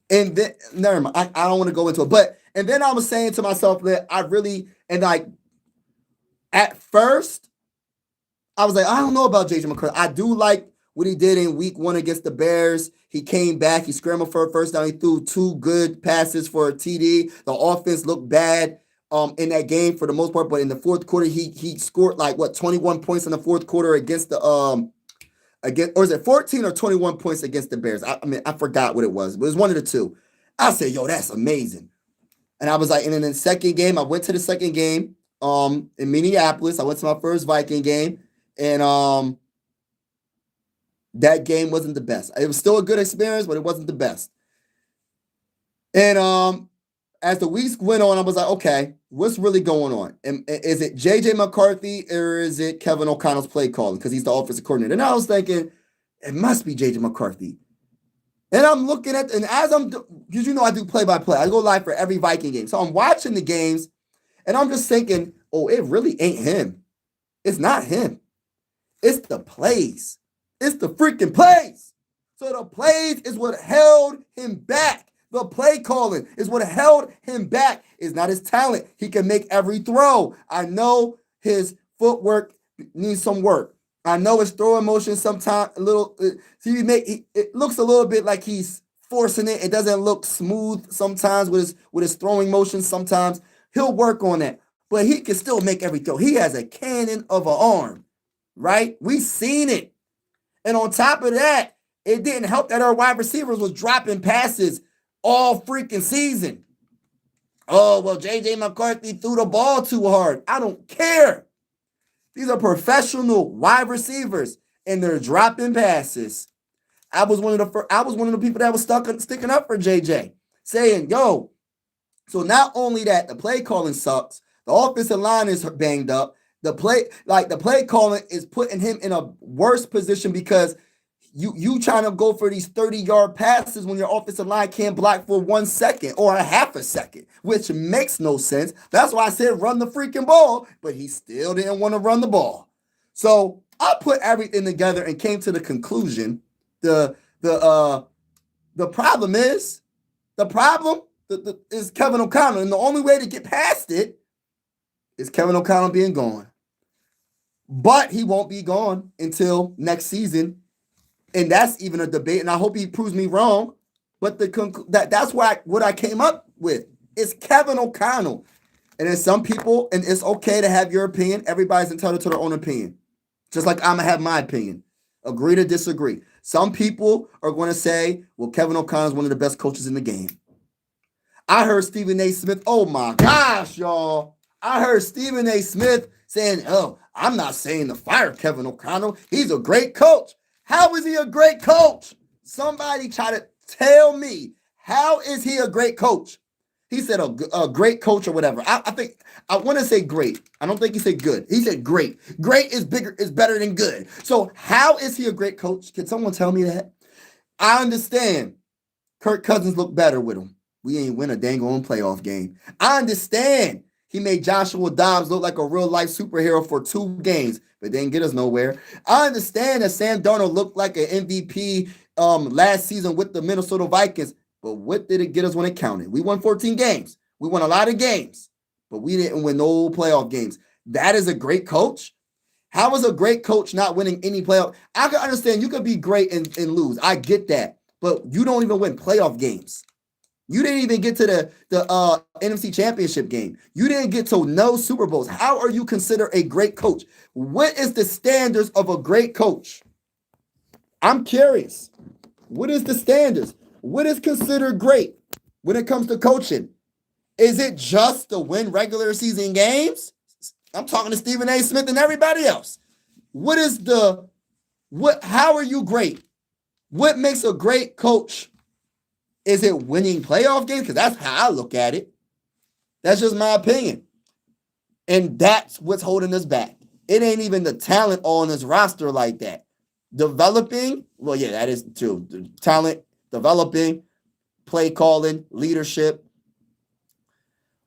And then, never mind, I don't want to go into it, and then I was saying to myself that at first, I was like, I don't know about JJ McCarthy. I do like what he did in week 1 against the Bears. He came back. He scrambled for a first down. He threw 2 good passes for a TD. The offense looked bad in that game for the most part, but in the fourth quarter, he scored 21 points in the fourth quarter against the or is it 14 or 21 points against the Bears? I forgot what it was, but it was one of the two. I said, yo, that's amazing. And I was like, and then in the second game, I went to the second game. in Minneapolis. I went to my first Viking game, and that game wasn't the best. It was still a good experience, but it wasn't the best. And as the weeks went on, I was like, okay, what's really going on? And is it JJ McCarthy or is it Kevin O'Connell's play calling because he's the offensive coordinator? And I was thinking, it must be JJ McCarthy. And I'm looking at, and as I'm, because you know I do play-by-play. I go live for every Viking game. So I'm watching the games, and I'm just thinking, oh, it really ain't him. It's not him. It's the plays. It's the freaking plays. So the plays is what held him back. The play calling is what held him back. It's not his talent. He can make every throw. I know his footwork needs some work. I know his throwing motion sometimes a little. It looks a little bit like he's forcing it. It doesn't look smooth sometimes with his throwing motion. Sometimes he'll work on that, but he can still make every throw. He has a cannon of an arm, right? We've seen it, and on top of that, it didn't help that our wide receivers was dropping passes all freaking season. Oh, well, J.J. McCarthy threw the ball too hard. I don't care. These are professional wide receivers, and they're dropping passes. I was one of the people that was sticking up for JJ, saying, yo, so not only that, the play calling sucks, the offensive line is banged up, the play calling is putting him in a worse position because you trying to go for these 30-yard passes when your offensive line can't block for 1 second or a half a second, which makes no sense. That's why I said run the freaking ball, but he still didn't want to run the ball. So I put everything together and came to the conclusion the problem is Kevin O'Connell, and the only way to get past it is Kevin O'Connell being gone. But he won't be gone until next season. And that's even a debate, and I hope he proves me wrong. But that's what I came up with. It's Kevin O'Connell. And then some people, and it's okay to have your opinion. Everybody's entitled to their own opinion. Just like I'm going to have my opinion. Agree to disagree. Some people are going to say, well, Kevin O'Connell is one of the best coaches in the game. I heard Stephen A. Smith. Oh, my gosh, y'all. I heard Stephen A. Smith saying, oh, I'm not saying to fire Kevin O'Connell. He's a great coach. How is he a great coach? Somebody try to tell me, how is he a great coach? He said a great coach or whatever. I want to say great. I don't think he said good. He said great. Great is better than good. So how is he a great coach? Can someone tell me that? I understand Kirk Cousins looked better with him. We ain't win a dang on playoff game. I understand he made Joshua Dobbs look like a real-life superhero for 2 games, but didn't get us nowhere. I understand that Sam Darnold looked like an MVP last season with the Minnesota Vikings, but what did it get us when it counted? We won 14 games. We won a lot of games, but we didn't win no playoff games. That is a great coach? How is a great coach not winning any playoff? I can understand you could be great and lose. I get that, but you don't even win playoff games. You didn't even get to the NFC Championship game. You didn't get to no Super Bowls. How are you considered a great coach? What is the standards of a great coach? I'm curious. What is the standards? What is considered great when it comes to coaching? Is it just to win regular season games? I'm talking to Stephen A. Smith and everybody else. How are you great? What makes a great coach? Is it winning playoff games? Because that's how I look at it. That's just my opinion. And that's what's holding us back. It ain't even the talent on this roster like that. Developing, well, yeah, that is true. The talent, developing, play calling, leadership.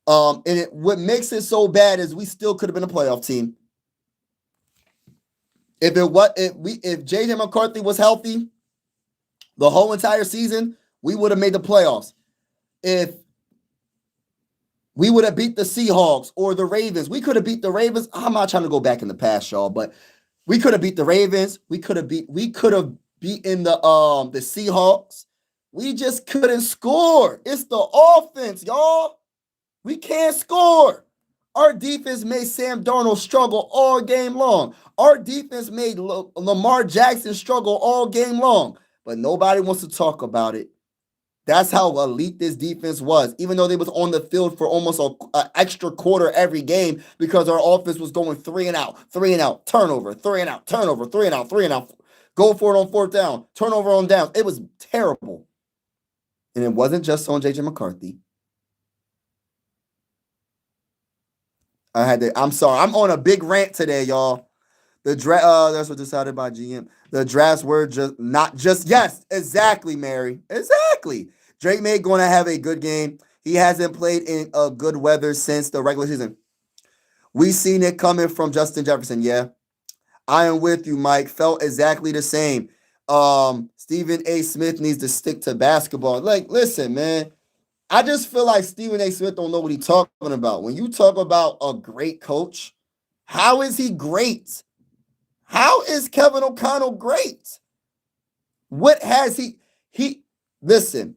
What makes it so bad is we still could have been a playoff team. If JJ McCarthy was healthy the whole entire season, we would have made the playoffs. If we would have beat the Seahawks or the Ravens, we could have beat the Ravens. I'm not trying to go back in the past, y'all, but we could have beat the Ravens. We could have beaten the Seahawks. We just couldn't score. It's the offense, y'all. We can't score. Our defense made Sam Darnold struggle all game long. Our defense made Lamar Jackson struggle all game long. But nobody wants to talk about it. That's how elite this defense was, even though they was on the field for almost a extra quarter every game because our offense was going 3 and out, turnover, 3 and out, turnover, 3 and out, 3 and out. Go for it on fourth down, turnover on down. It was terrible. And it wasn't just on J.J. McCarthy. I'm sorry. I'm on a big rant today, y'all. The draft, that's what decided by GM. The drafts were just not just yes, exactly, Mary, exactly. Drake May going to have a good game. He hasn't played in a good weather since the regular season. We seen it coming from Justin Jefferson. Yeah, I am with you, Mike. Felt exactly the same. Stephen A. Smith needs to stick to basketball. Like, listen, man. I just feel like Stephen A. Smith don't know what he's talking about. When you talk about a great coach, how is he great? How is Kevin O'Connell great? What has he listen,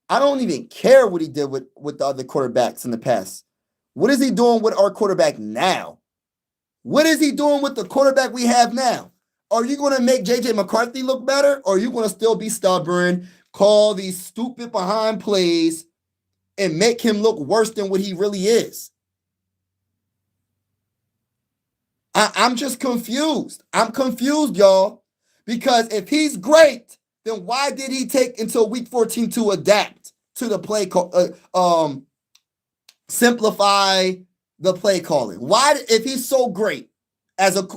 I don't even care what he did with the other quarterbacks in the past. What is he doing with our quarterback now? What is he doing with the quarterback we have now? Are you going to make J.J. McCarthy look better? Or are you going to still be stubborn, call these stupid behind plays, and make him look worse than what he really is? I'm just confused. I'm confused, y'all. Because if he's great, then why did he take until week 14 to adapt to the play simplify the play calling? Why, if he's so great as a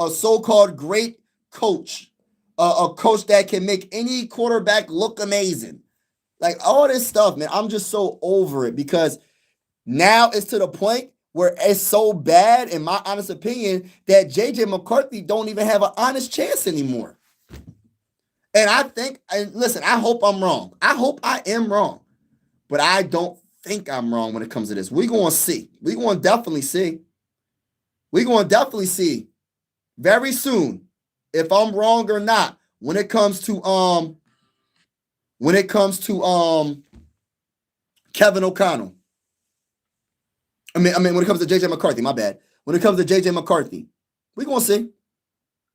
so-called great coach, a coach that can make any quarterback look amazing, like all this stuff, man, I'm just so over it because now it's to the point where it's so bad, in my honest opinion, that J.J. McCarthy don't even have an honest chance anymore. And I think, and listen, I hope I'm wrong. I hope I am wrong. But I don't think I'm wrong when it comes to this. We're going to see. We're going to definitely see. We're going to definitely see very soon if I'm wrong or not when it comes to Kevin O'Connell. I mean, when it comes to J.J. McCarthy, my bad. When it comes to J.J. McCarthy, we're going to see.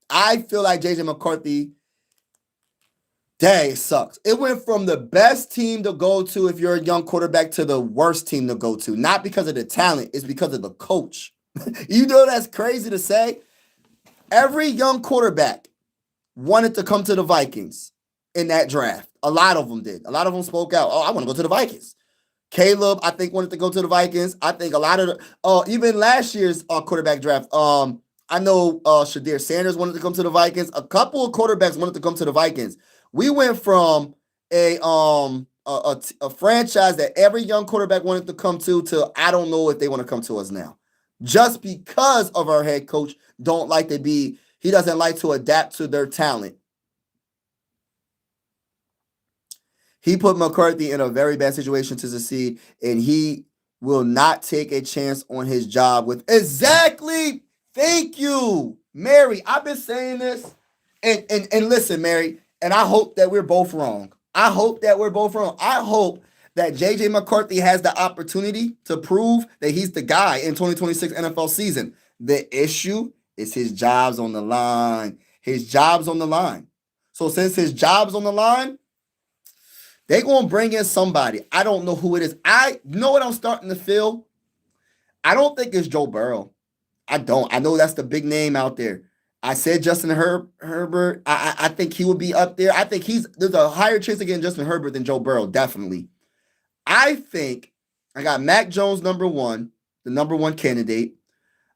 I feel like J.J. McCarthy, dang, it sucks. It went from the best team to go to if you're a young quarterback to the worst team to go to. Not because of the talent, it's because of the coach. You know that's crazy to say? Every young quarterback wanted to come to the Vikings in that draft. A lot of them did. A lot of them spoke out. Oh, I want to go to the Vikings. Caleb, I think, wanted to go to the Vikings. I think a lot of even last year's quarterback draft, I know Shadir Sanders wanted to come to the Vikings. A couple of quarterbacks wanted to come to the Vikings. We went from a franchise that every young quarterback wanted to come to I don't know if they want to come to us now. Just because of our head coach he doesn't like to adapt to their talent. He put McCarthy in a very bad situation to succeed, and he will not take a chance on his job with exactly. Thank you, Mary. I've been saying this, and listen, Mary, and I hope that we're both wrong. I hope that J.J. McCarthy has the opportunity to prove that he's the guy in 2026 NFL season. The issue is his job's on the line. His job's on the line. So since his job's on the line, they're going to bring in somebody. I don't know who it is. I know what I'm starting to feel. I don't think it's Joe Burrow. I don't. I know that's the big name out there. I said Justin Herbert. I think he would be up there. I think there's a higher chance of getting Justin Herbert than Joe Burrow, definitely. I think I got Mac Jones number one, the number one candidate.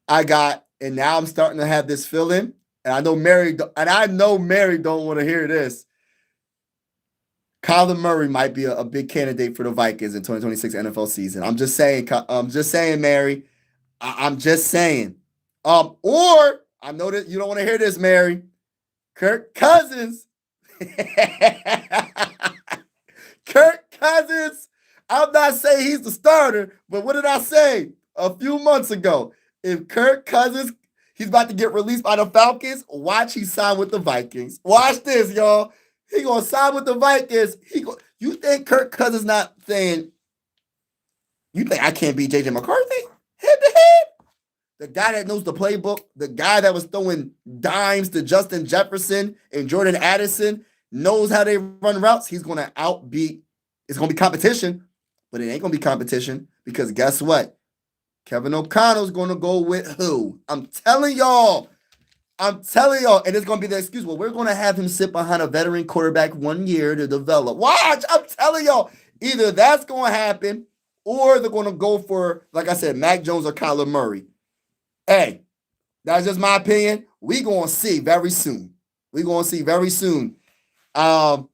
And now I'm starting to have this feeling, and I know Mary don't want to hear this. Kyler Murray might be a big candidate for the Vikings in 2026 NFL season. I'm just saying, Mary. I'm just saying. Or I know that you don't want to hear this, Mary. Kirk Cousins. Kirk Cousins. I'm not saying he's the starter, but what did I say a few months ago? If Kirk Cousins, he's about to get released by the Falcons, watch he sign with the Vikings. Watch this, y'all. He gonna sign with the Vikings. You think Kirk Cousins not saying, you think I can't beat J.J. McCarthy? Head to head. The guy that knows the playbook, the guy that was throwing dimes to Justin Jefferson and Jordan Addison, knows how they run routes, he's going to outbeat. It's going to be competition, but it ain't going to be competition because guess what? Kevin O'Connell's going to go with who? I'm telling y'all, and it's going to be the excuse. Well, we're going to have him sit behind a veteran quarterback 1 year to develop. Watch, I'm telling y'all, either that's going to happen or they're going to go for, like I said, Mac Jones or Kyler Murray. Hey, that's just my opinion. We're going to see very soon. But I'm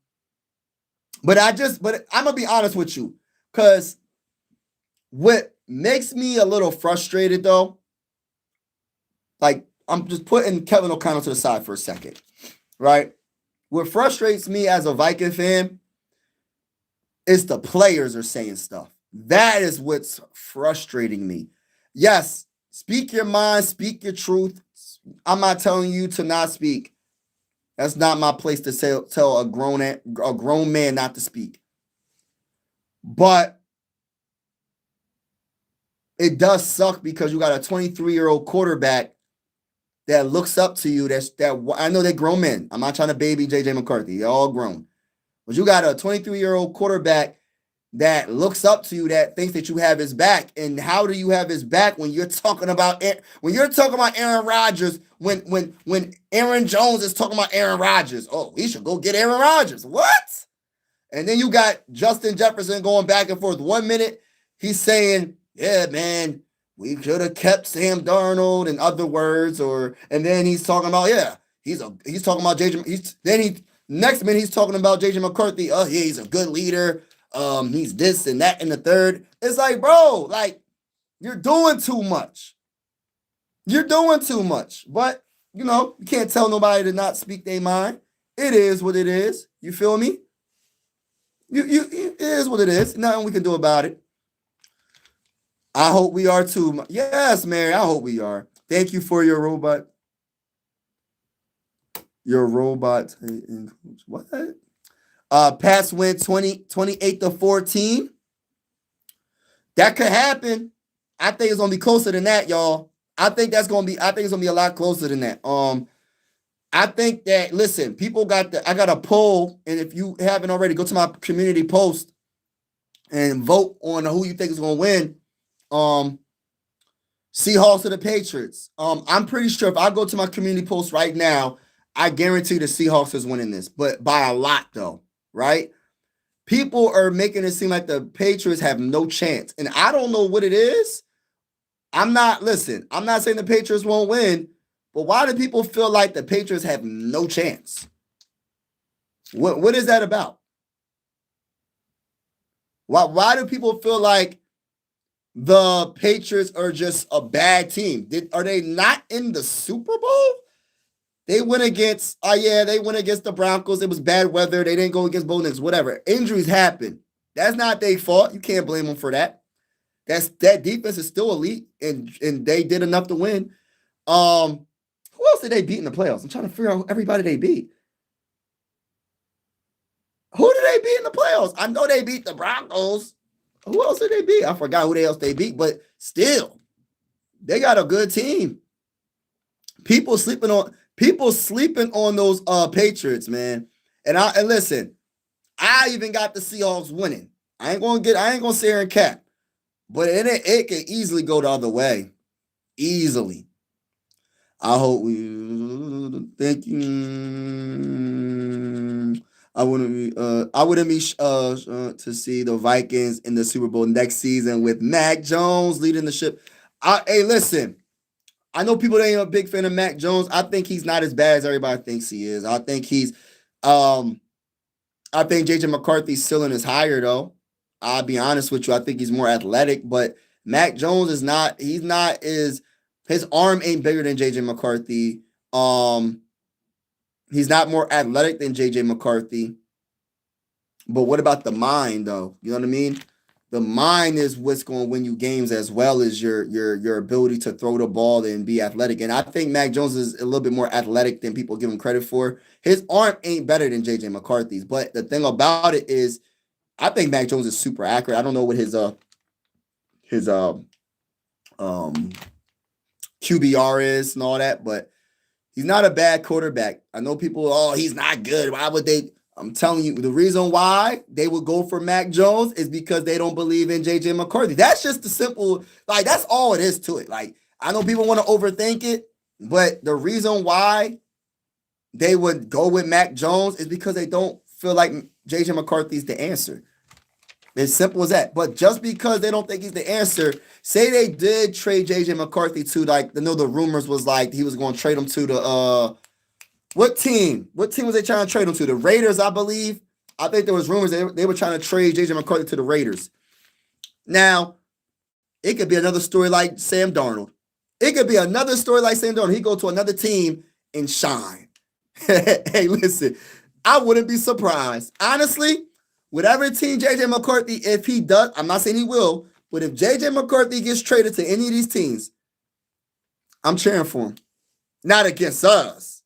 going to be honest with you, because what makes me a little frustrated, though, like, I'm just putting Kevin O'Connell to the side for a second, right? What frustrates me as a Viking fan is the players are saying stuff. That is what's frustrating me. Yes, speak your mind, speak your truth. I'm not telling you to not speak. That's not my place to tell a grown man not to speak. But it does suck because you got a 23-year-old quarterback that looks up to you. I know they're grown men. I'm not trying to baby JJ McCarthy. They're all grown. But you got a 23-year-old quarterback that looks up to you, that thinks that you have his back. And how do you have his back when you're talking about Aaron Rodgers, when Aaron Jones is talking about Aaron Rodgers? Oh, we should go get Aaron Rodgers. What? And then you got Justin Jefferson going back and forth. 1 minute he's saying, yeah, man, we should have kept Sam Darnold, in other words, and then he's talking about, he's talking about JJ. Next minute he's talking about JJ McCarthy. Oh, yeah, he's a good leader. He's this and that and the third. It's like, bro, like, you're doing too much. But, you can't tell nobody to not speak their mind. It is what it is. You feel me? It is what it is. Nothing we can do about it. I hope we are too. Yes, Mary, I hope we are. Thank you for your robot. What? Pats win 28-14. That could happen. I think it's gonna be closer than that, y'all. I think it's gonna be a lot closer than that. I think that, listen, I got a poll, and if you haven't already, go to my community post and vote on who you think is gonna win. Seahawks or the Patriots. I'm pretty sure if I go to my community post right now, I guarantee the Seahawks is winning this, but by a lot though, right? People are making it seem like the Patriots have no chance, and I don't know what it is. I'm not saying the Patriots won't win, but why do people feel like the Patriots have no chance? What is that about? Why do people feel like the Patriots are just a bad team? Are they not in the Super Bowl? They went against the Broncos. It was bad weather. They didn't go against Bo Nix, whatever. Injuries happen. That's not their fault. You can't blame them for that. That defense is still elite, and they did enough to win. Who else did they beat in the playoffs? I'm trying to figure out everybody they beat. Who did they beat in the playoffs? I know they beat the Broncos. Who else did they beat? I forgot who else they beat, but still, they got a good team. People sleeping on those Patriots, man. And listen, I even got the Seahawks winning. I ain't gonna sit here and cap. But it can easily go the other way. Easily. I hope we thank you. I wouldn't be to see the Vikings in the Super Bowl next season with Mac Jones leading the ship. Hey, listen. I know people ain't a big fan of Mac Jones. I think he's not as bad as everybody thinks he is. I think JJ McCarthy's ceiling is higher though. I'll be honest with you. I think he's more athletic, but Mac Jones is not. His arm ain't bigger than JJ McCarthy. He's not more athletic than JJ McCarthy. But what about the mind though? You know what I mean? The mind is what's going to win you games as well as your ability to throw the ball and be athletic. And I think Mac Jones is a little bit more athletic than people give him credit for. His arm ain't better than JJ McCarthy's. But the thing about it is, I think Mac Jones is super accurate. I don't know what his QBR is and all that, but he's not a bad quarterback. I know people, he's not good. Why would they? I'm telling you, the reason why they would go for Mac Jones is because they don't believe in J.J. McCarthy. That's just the simple, like, that's all it is to it. Like, I know people want to overthink it, but the reason why they would go with Mac Jones is because they don't feel like J.J. McCarthy's the answer. As simple as that. But just because they don't think he's the answer, say they did trade J.J. McCarthy to, like, I know the rumors was like he was going to trade him to the, what team? What team was they trying to trade him to? The Raiders, I believe. I think there was rumors they were trying to trade J.J. McCarthy to the Raiders. Now, it could be another story like Sam Darnold. It could be another story like Sam Darnold. He go to another team and shine. Hey, listen, I wouldn't be surprised. Honestly, whatever team J.J. McCarthy, if he does, I'm not saying he will, but if J.J. McCarthy gets traded to any of these teams, I'm cheering for him. Not against us,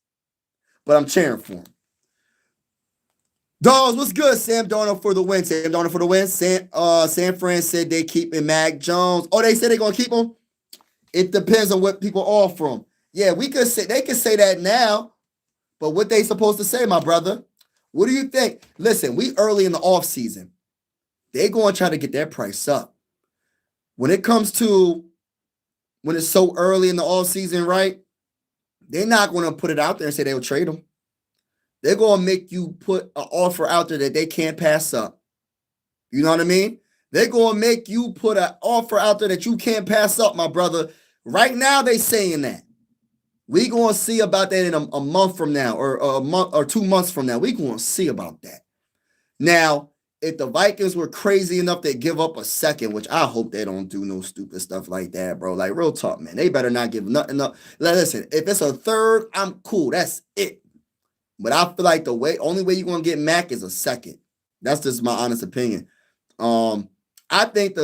but I'm cheering for him. Dogs, what's good? Sam Darnold for the win. Sam Darnold for the win. San Fran said they keeping Mac Jones. Oh, they said they're going to keep him? It depends on what people offer him. Yeah, they could say that now, but what they supposed to say, my brother? What do you think? Listen, we early in the offseason. They're going to try to get that price up. When it's so early in the offseason, right? They're not going to put it out there and say they'll trade him. They're going to make you put an offer out there that they can't pass up. You know what I mean? They're going to make you put an offer out there that you can't pass up, my brother. Right now, they saying that. We're going to see about that in a month from now or a month or 2 months from now. We're going to see about that. Now, if the Vikings were crazy enough to give up a second, which I hope they don't do no stupid stuff like that, bro. Like, real talk, man. They better not give nothing up. Listen, if it's a third, I'm cool. That's it. But I feel like only way you're going to get Mac is a second. That's just my honest opinion. I think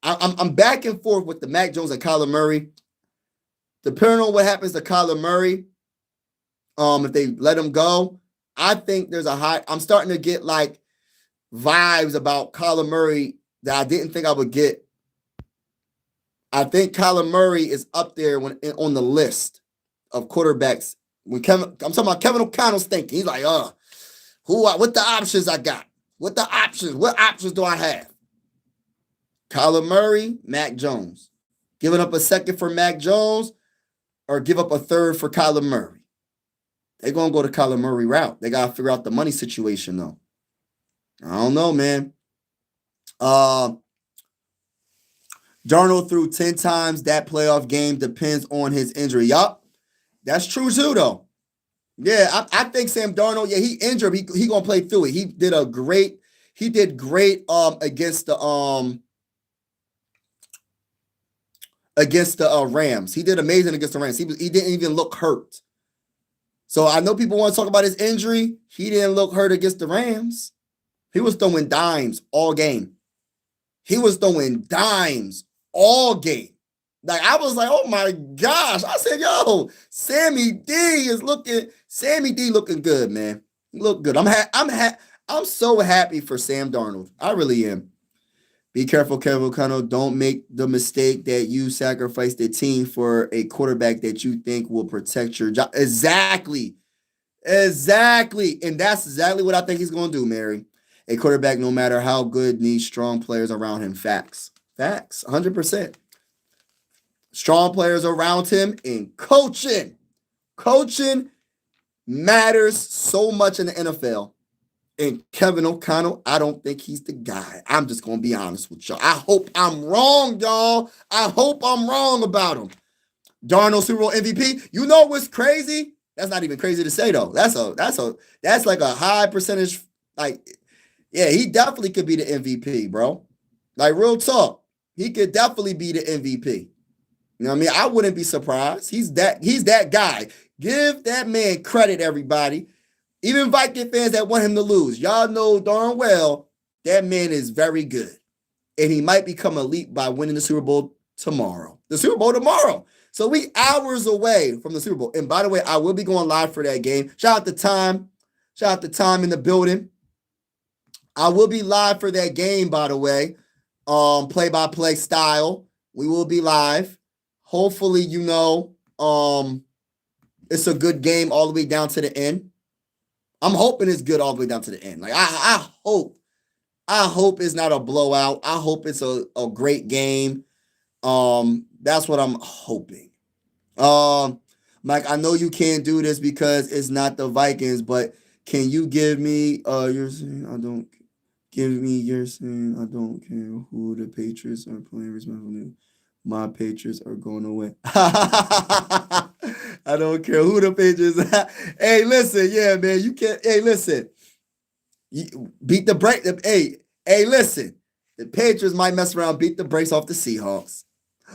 I'm back and forth with the Mac Jones and Kyler Murray. Depending on what happens to Kyler Murray, if they let him go, I think there's I'm starting to get like vibes about Kyler Murray that I didn't think I would get. I think Kyler Murray is up there on the list of quarterbacks. I'm talking about Kevin O'Connell's thinking. He's like, what the options I got? What options do I have? Kyler Murray, Mac Jones. Giving up a second for Mac Jones or give up a third for Kyler Murray. They're going to go the Kyler Murray route. They got to figure out the money situation, though. I don't know, man. Darnold threw 10 times that playoff game. Depends on his injury. Yup. That's true, too, though. Yeah, I think Sam Darnold, he injured. He going to play through it. He did great against the Rams. He did amazing against the Rams. He didn't even look hurt. So I know people want to talk about his injury. He didn't look hurt against the Rams. He was throwing dimes all game. Like, I was like, oh my gosh. I said, yo, Sammy D looking good, man. He looked good. I'm so happy for Sam Darnold. I really am. Be careful, Kevin O'Connell. Don't make the mistake that you sacrifice the team for a quarterback that you think will protect your job. Exactly. And that's exactly what I think he's going to do, Mary. A quarterback, no matter how good, needs strong players around him. Facts. 100%. Strong players around him and coaching. Coaching matters so much in the NFL. And Kevin O'Connell, I don't think he's the guy. I'm just going to be honest with y'all. I hope I'm wrong, y'all. I hope I'm wrong about him. Darnold Super Bowl MVP. You know what's crazy? That's not even crazy to say, though. That's like a high percentage. Like, yeah, he definitely could be the MVP, bro. Like, real talk. He could definitely be the MVP. You know what I mean? I wouldn't be surprised. He's that guy. Give that man credit, everybody. Even Viking fans that want him to lose. Y'all know darn well that man is very good. And he might become elite by winning the Super Bowl tomorrow. So we hours away from the Super Bowl. And by the way, I will be going live for that game. Shout out to Time. In the building. I will be live for that game, by the way. Play-by-play style. We will be live. Hopefully, it's a good game all the way down to the end. I'm hoping it's good all the way down to the end. Like I hope it's not a blowout. I hope it's a great game. That's what I'm hoping. Mike, I know you can't do this because it's not the Vikings, but can you give me your saying I don't give me your saying I don't care who the Patriots are playing responsibly. My Patriots are going away. I don't care who the Patriots are. Hey, listen, yeah, man, you can't. Hey, listen, you beat the break. Hey, listen, the Patriots might mess around, beat the brakes off the Seahawks.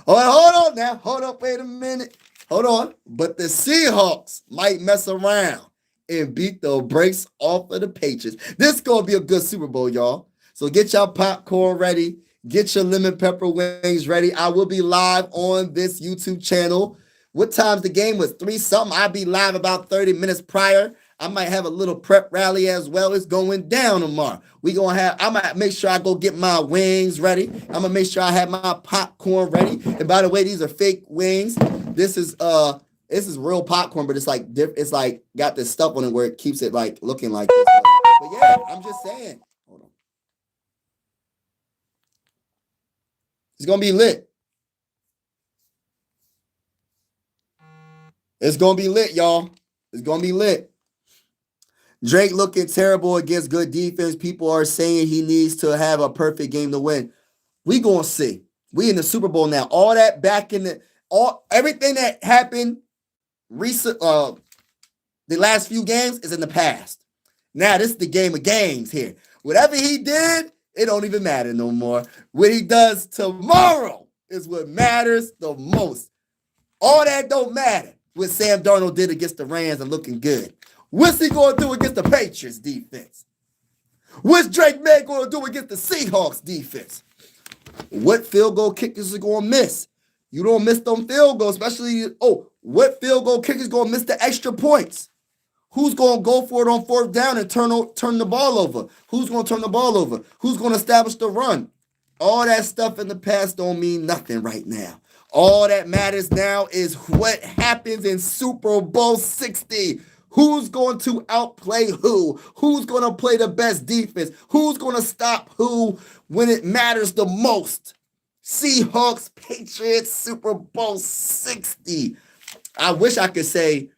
Hold on now. Hold up. Wait a minute. Hold on. But the Seahawks might mess around and beat the brakes off of the Patriots. This is going to be a good Super Bowl, y'all. So get your popcorn ready. Get your lemon pepper wings ready. I will be live on this YouTube channel. What time's the game? Was 3 something. I'll be live about 30 minutes prior. I might have a little prep rally as well. It's going down tomorrow. I might make sure I go get my wings ready. I'm gonna make sure I have my popcorn ready. And by the way, these are fake wings. This is real popcorn, but it's like got this stuff on it where it keeps it like looking like this. But yeah, I'm just saying. Hold on. It's gonna be lit. It's gonna be lit, y'all. It's gonna be lit. Drake looking terrible against good defense. People are saying he needs to have a perfect game to win. We gonna see. We in the Super Bowl now. All that back in everything that happened recent the last few games is in the past. Now this is the game of games here. Whatever he did, it don't even matter no more. What he does tomorrow is what matters the most. All that don't matter. What Sam Darnold did against the Rams and looking good. What's he going to do against the Patriots defense? What's Drake May going to do against the Seahawks defense? What field goal kickers are going to miss? You don't miss them field goals, especially, what field goal kickers going to miss the extra points? Who's going to go for it on 4th down and turn the ball over? Who's going to turn the ball over? Who's going to establish the run? All that stuff in the past don't mean nothing right now. All that matters now is what happens in Super Bowl 60. Who's going to outplay who? Who's going to play the best defense? Who's going to stop who when it matters the most? Seahawks, Patriots, Super Bowl 60. I wish I could say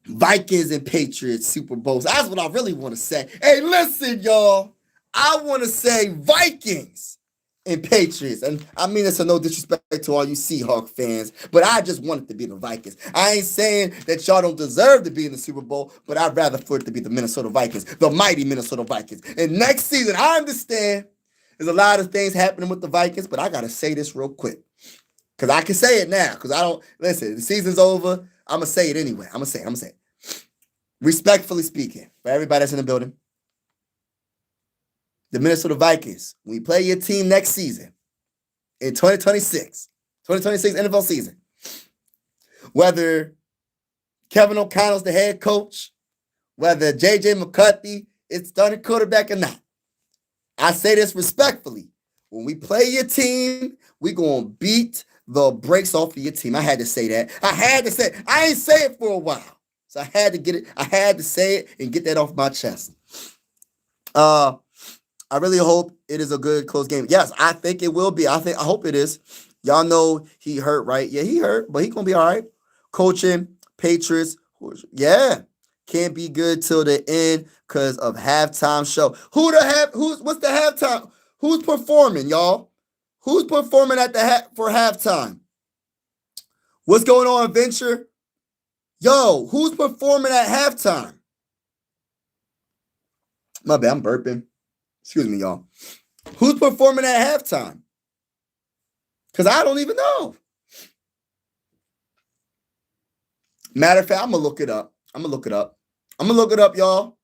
Vikings and Patriots, Super Bowls. That's what I really want to say. Hey, listen, y'all. I want to say Vikings and Patriots. And I mean this, no disrespect to all you Seahawks fans, but I just want it to be the Vikings. I ain't saying that y'all don't deserve to be in the Super Bowl, but I'd rather for it to be the Minnesota Vikings, the mighty Minnesota Vikings. And next season, I understand there's a lot of things happening with the Vikings, but I got to say this real quick because I can say it now because I don't, listen, the season's over. I'm going to say it anyway. I'm going to say it. Respectfully speaking, for everybody that's in the building, the Minnesota Vikings, when you play your team next season in 2026 NFL season, whether Kevin O'Connell's the head coach, whether J.J. McCarthy is starting quarterback or not, I say this respectfully. When we play your team, we're going to beat the brakes off of your team. I had to say that. I had to say it. I ain't say it for a while. So I had to get it. I had to say it and get that off my chest. I really hope it is a good close game. Yes, I think it will be. I hope it is. Y'all know he hurt, right? Yeah, he hurt, but he's gonna be all right. Coaching, Patriots, yeah, can't be good till the end because of halftime show. What's the halftime? Who's performing, y'all? Who's performing at for halftime? What's going on, Venture? Yo, who's performing at halftime? My bad, I'm burping. Excuse me, y'all. Who's performing at halftime? Because I don't even know. Matter of fact, I'm going to look it up. I'm going to look it up, y'all.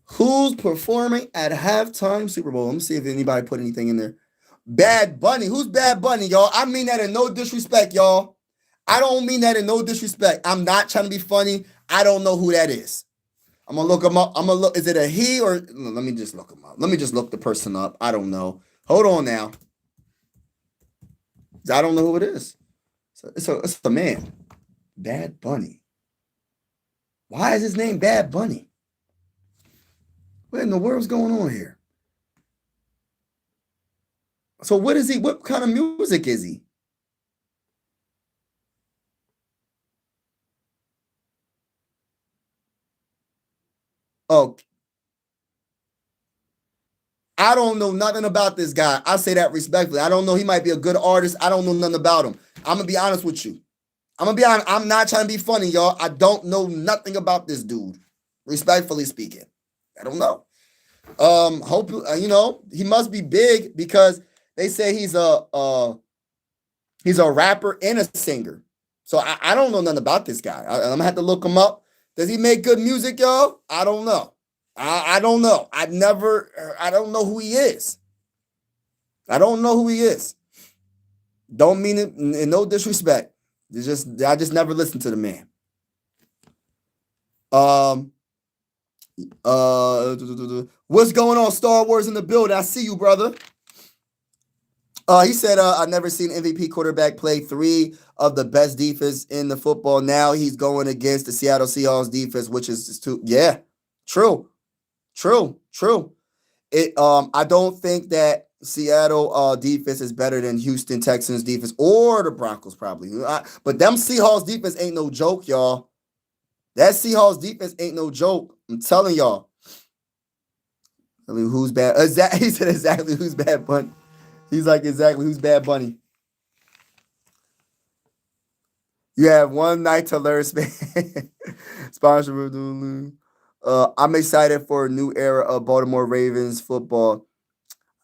Who's performing at halftime Super Bowl? Let me see if anybody put anything in there. Bad Bunny. Who's Bad Bunny, y'all? I mean that in no disrespect, y'all. I don't mean that in no disrespect. I'm not trying to be funny. I don't know who that is. I'm going to look him up. I'm going to look. Is it a he or? Let me just look him up. Let me just look the person up. I don't know. Hold on now. I don't know who it is. It's a man. Bad Bunny. Why is his name Bad Bunny? What in the world's going on here? So what is he? What kind of music is he? Oh, I don't know nothing about this guy. I say that respectfully. I don't know. He might be a good artist. I don't know nothing about him. I'm gonna be honest with you. I'm gonna be honest. I'm not trying to be funny, y'all. I don't know nothing about this dude. Respectfully speaking, I don't know. Hope he must be big because they say he's a rapper and a singer. So I don't know nothing about this guy. I'm gonna have to look him up. Does he make good music, y'all? I don't know. I don't know. I don't know who he is. I don't know who he is. Don't mean it in no disrespect. I just never listened to the man. Um, what's going on, Star Wars in the building? I see you, brother. He said, I've never seen MVP quarterback play three of the best defense in the football. Now he's going against the Seattle Seahawks defense, which is too, yeah, true, true. I don't think that Seattle defense is better than Houston Texans defense or the Broncos probably. But them Seahawks defense ain't no joke, y'all. That Seahawks defense ain't no joke. I'm telling y'all. I mean, who's bad? He said exactly who's Bad Bunny. He's like, exactly who's Bad Bunny. You have one night to learn Spanish. Sponsored. I'm excited for a new era of Baltimore Ravens football.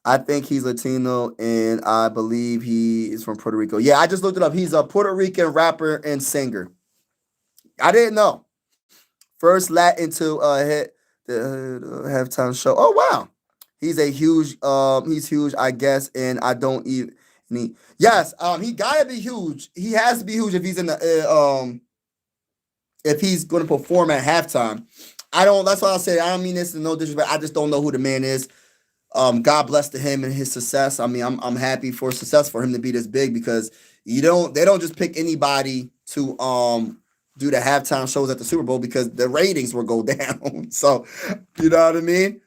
I think he's Latino, and I believe he is from Puerto Rico. Yeah, I just looked it up. He's a Puerto Rican rapper and singer. I didn't know. First Latin to hit the halftime show. Oh wow, he's huge, I guess, and I don't even. Yes, he gotta be huge. He has to be huge if he's in the if he's going to perform at halftime. I don't. That's why I said I don't mean this in no disrespect. I just don't know who the man is. God bless to him and his success. I mean, I'm happy for success for him to be this big because they don't just pick anybody to do the halftime shows at the Super Bowl because the ratings will go down. So, you know what I mean?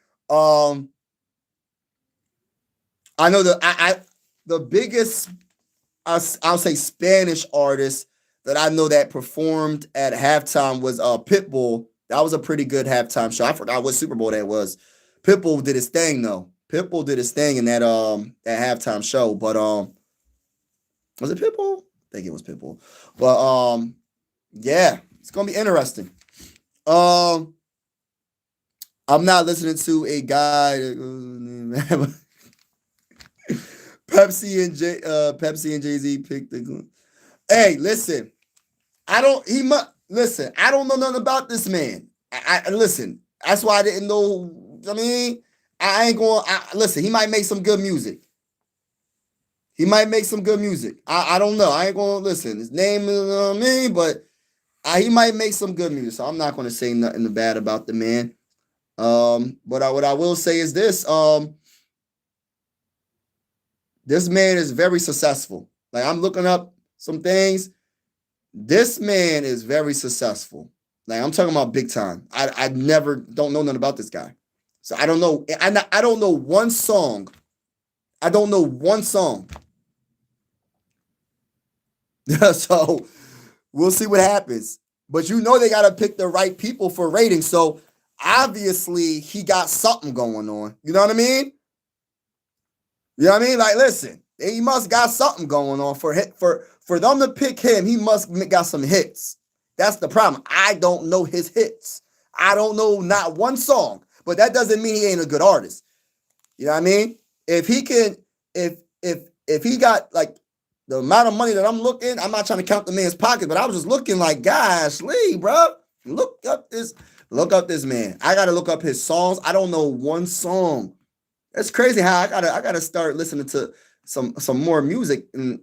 I know the biggest I'll say Spanish artist that I know that performed at halftime was Pitbull. That was a pretty good halftime show. I forgot what Super Bowl that was. Pitbull did his thing though. Pitbull did his thing in that halftime show. But was it Pitbull? I think it was Pitbull. But yeah, it's gonna be interesting. I'm not listening to a guy that Pepsi and Jay-Z picked the. Hey, listen. I don't know nothing about this man. I listen. That's why I didn't know. I mean, I ain't going. Listen, he might make some good music. I don't know. I ain't going to listen. His name is me, but he might make some good music. So I'm not going to say nothing bad about the man. But what I will say is this. This man is very successful. Like I'm looking up some things. This man is very successful. Like I'm talking about big time. I never don't know nothing about this guy. So I don't know. I don't know one song. I don't know one song. So we'll see what happens. But you know they got to pick the right people for ratings. So obviously he got something going on. You know what I mean? You know what I mean? Like, listen, he must got something going on for them to pick him. He must got some hits. That's the problem. I don't know his hits. I don't know not one song, but that doesn't mean he ain't a good artist. You know what I mean? If he can, if he got like the amount of money that I'm looking, I'm not trying to count the man's pocket, but I was just looking like, gosh, Lee, bro, look up this man. I gotta look up his songs. I don't know one song. It's crazy how I gotta start listening to some more music. And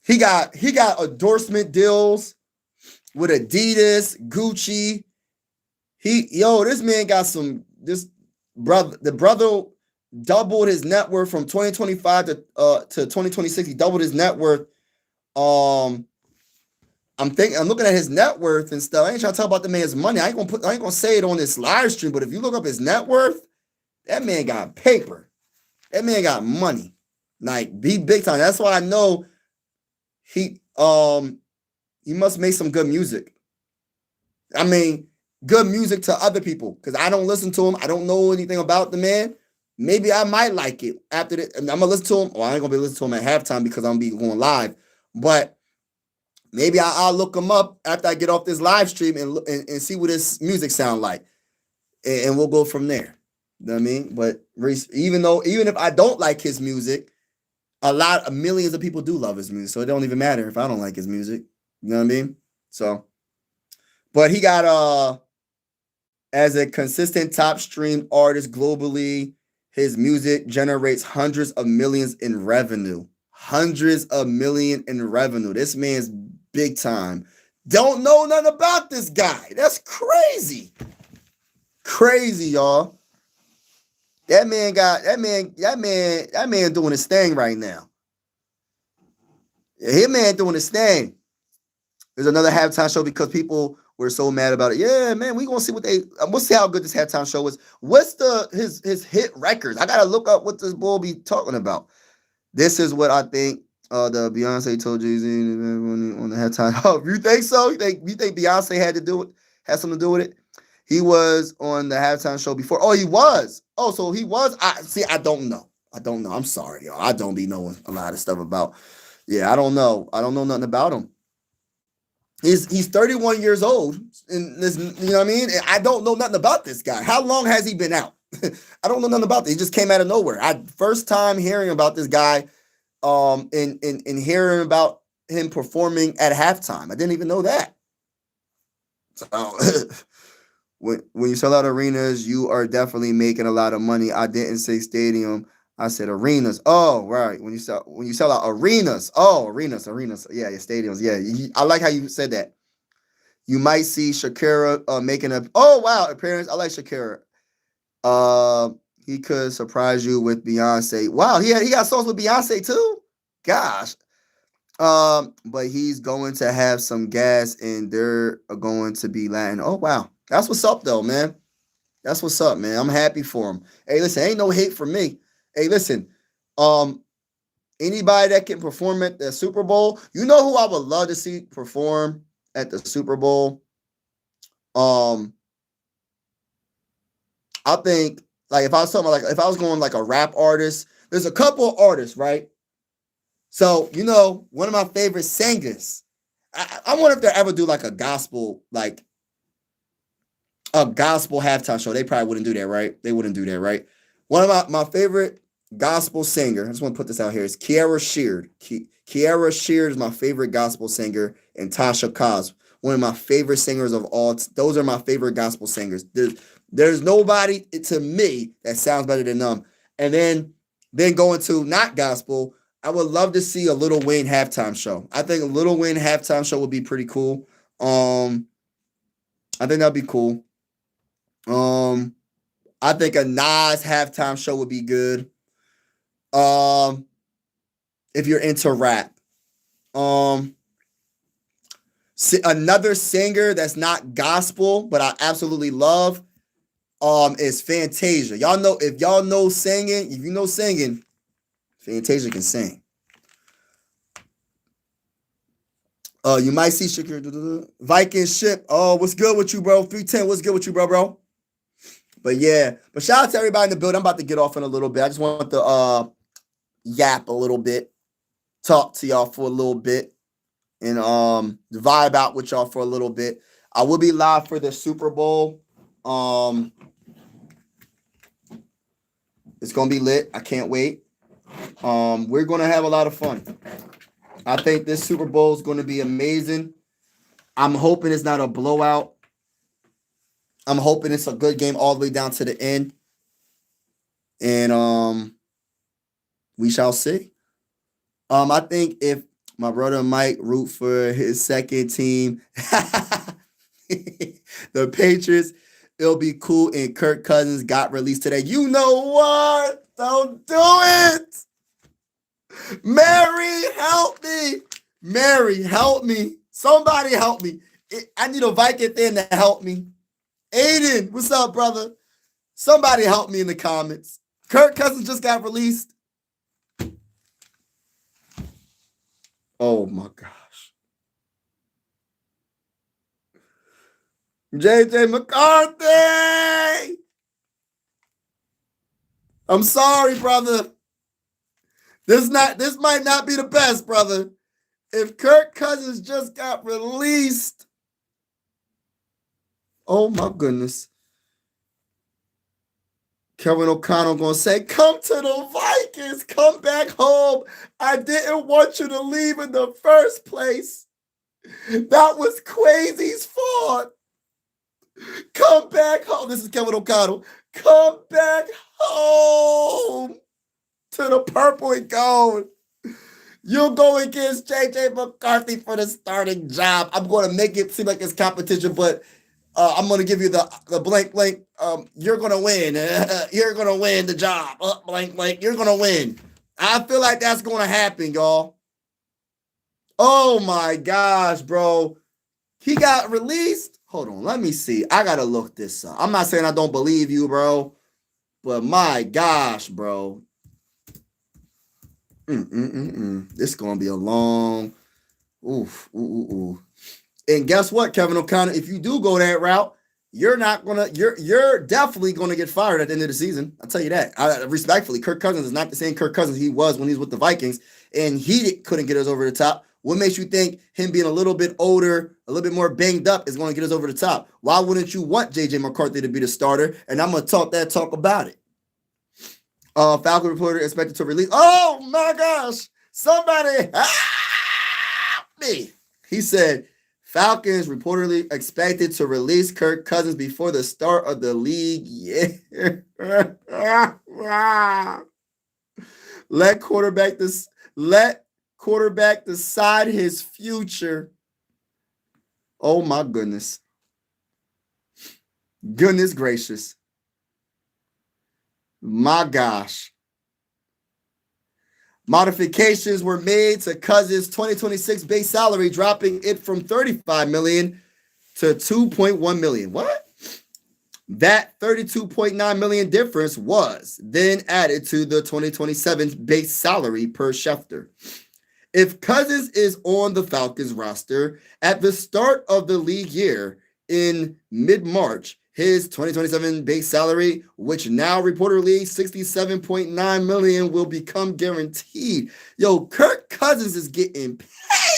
he got endorsement deals with Adidas, Gucci. This man got the brother doubled his net worth from 2025 to 2026. He doubled his net worth. I'm looking at his net worth and stuff. I ain't trying to talk about the man's money. I ain't gonna say it on this live stream, but if you look up his net worth, that man got paper. That man got money. Like, be big time. That's why I know he must make some good music. I mean, good music to other people, because I don't listen to him. I don't know anything about the man. Maybe I might like it after that. I'm gonna listen to him. Well, I ain't gonna be listening to him at halftime because I'm gonna be going live. But maybe I'll look him up after I get off this live stream and see what his music sound like, and we'll go from there. You know what I mean? But even if I don't like his music, millions of people do love his music, so it don't even matter if I don't like his music. You know what I mean? So, but he got as a consistent top streamed artist globally, his music generates hundreds of millions in revenue. Hundreds of millions in revenue. This man's big time. Don't know nothing about this guy. That's crazy. Crazy, y'all. That man doing his thing right now. His man doing his thing. There's another halftime show because people were so mad about it. Yeah, man, we'll see how good this halftime show is. What's his hit records? I gotta look up what this bull be talking about. This is what I think the Beyonce told Jay-Z on the halftime. Oh, you think so? You think Beyonce had something to do with it? He was on the halftime show before. Oh, he was. Oh, so he was. I don't know. I'm sorry, y'all. I don't be knowing a lot of stuff about. Yeah, I don't know. I don't know nothing about him. He's 31 years old, and this, you know what I mean? I don't know nothing about this guy. How long has he been out? I don't know nothing about this. He just came out of nowhere. First time hearing about this guy, and hearing about him performing at halftime. I didn't even know that. So when you sell out arenas, you are definitely making a lot of money. I didn't say stadium. I said arenas. Oh, right. When you sell out arenas. Oh, arenas. Yeah, stadiums. Yeah, I like how you said that. You might see Shakira making a. Oh, wow, appearance. I like Shakira. He could surprise you with Beyonce. Wow, he got songs with Beyonce too. Gosh. But he's going to have some gas, and they're going to be Latin. Oh, wow. That's what's up, though, man. That's what's up, man. I'm happy for him. Hey, listen, ain't no hate for me. Hey, listen, anybody that can perform at the Super Bowl, you know who I would love to see perform at the Super Bowl? I think, like, if I was going like a rap artist, there's a couple of artists, right? So, one of my favorite singers, I wonder if they'll ever do like a gospel halftime show. They probably wouldn't do that, right? They wouldn't do that, right? One of my favorite gospel singer, I just want to put this out here, is Kiara Sheard. Kiara Sheard is my favorite gospel singer, and Tasha Cobbs, one of my favorite singers of all. Those are my favorite gospel singers. There's nobody to me that sounds better than them. And then going to not gospel, I would love to see a Lil Wayne halftime show. I think a Lil Wayne halftime show would be pretty cool. I think that'd be cool. I think a Nas halftime show would be good. If you're into rap. Another singer that's not gospel, but I absolutely love, is Fantasia. If y'all know singing, Fantasia can sing. You might see Shakira. Vikings ship. Oh, what's good with you, bro? 310. What's good with you, bro? But yeah, shout out to everybody in the building. I'm about to get off in a little bit. I just want to yap a little bit, talk to y'all for a little bit, and vibe out with y'all for a little bit. I will be live for the Super Bowl. It's gonna be lit. I can't wait. We're gonna have a lot of fun. I think this Super Bowl is gonna be amazing. I'm hoping it's not a blowout. I'm hoping it's a good game all the way down to the end. And we shall see. I think if my brother might root for his second team, the Patriots, it'll be cool. And Kirk Cousins got released today. You know what? Don't do it. Mary, help me. Mary, help me. Somebody help me. I need a Viking fan to help me. Aiden, what's up, brother? Somebody help me in the comments. Kirk Cousins just got released. Oh my gosh. JJ McCarthy. I'm sorry, brother. This might not be the best, brother. If Kirk Cousins just got released. Oh my goodness. Kevin O'Connell gonna say, come to the Vikings, come back home. I didn't want you to leave in the first place. That was Quasy's fault. Come back home. This is Kevin O'Connell. Come back home to the purple and gold. You'll go against JJ McCarthy for the starting job. I'm going to make it seem like it's competition, but I'm going to give you the blank. You're going to win. You're going to win the job. Blank. You're going to win. I feel like that's going to happen, y'all. Oh, my gosh, bro. He got released. Hold on. Let me see. I got to look this up. I'm not saying I don't believe you, bro. But my gosh, bro. This is going to be a long. Oof. And guess what, Kevin O'Connor? If you do go that route, you're definitely gonna get fired at the end of the season. I'll tell you that. Respectfully, Kirk Cousins is not the same Kirk Cousins he was when he was with the Vikings, and he couldn't get us over the top. What makes you think him being a little bit older, a little bit more banged up is going to get us over the top? Why wouldn't you want JJ McCarthy to be the starter? And I'm gonna talk about it. Falcon reporter expected to release. Oh my gosh! Somebody help me! He said Falcons reportedly expected to release Kirk Cousins before the start of the league year. Let quarterback decide his future. Oh my goodness. Goodness gracious. My gosh. Modifications were made to Cousins' 2026 base salary, dropping it from $35 million to $2.1 million. What? That $32.9 million difference was then added to the 2027 base salary per Schefter. If Cousins is on the Falcons roster at the start of the league year in mid-March, his 2027 base salary, which now reportedly $67.9 million, will become guaranteed. Yo, Kirk Cousins is getting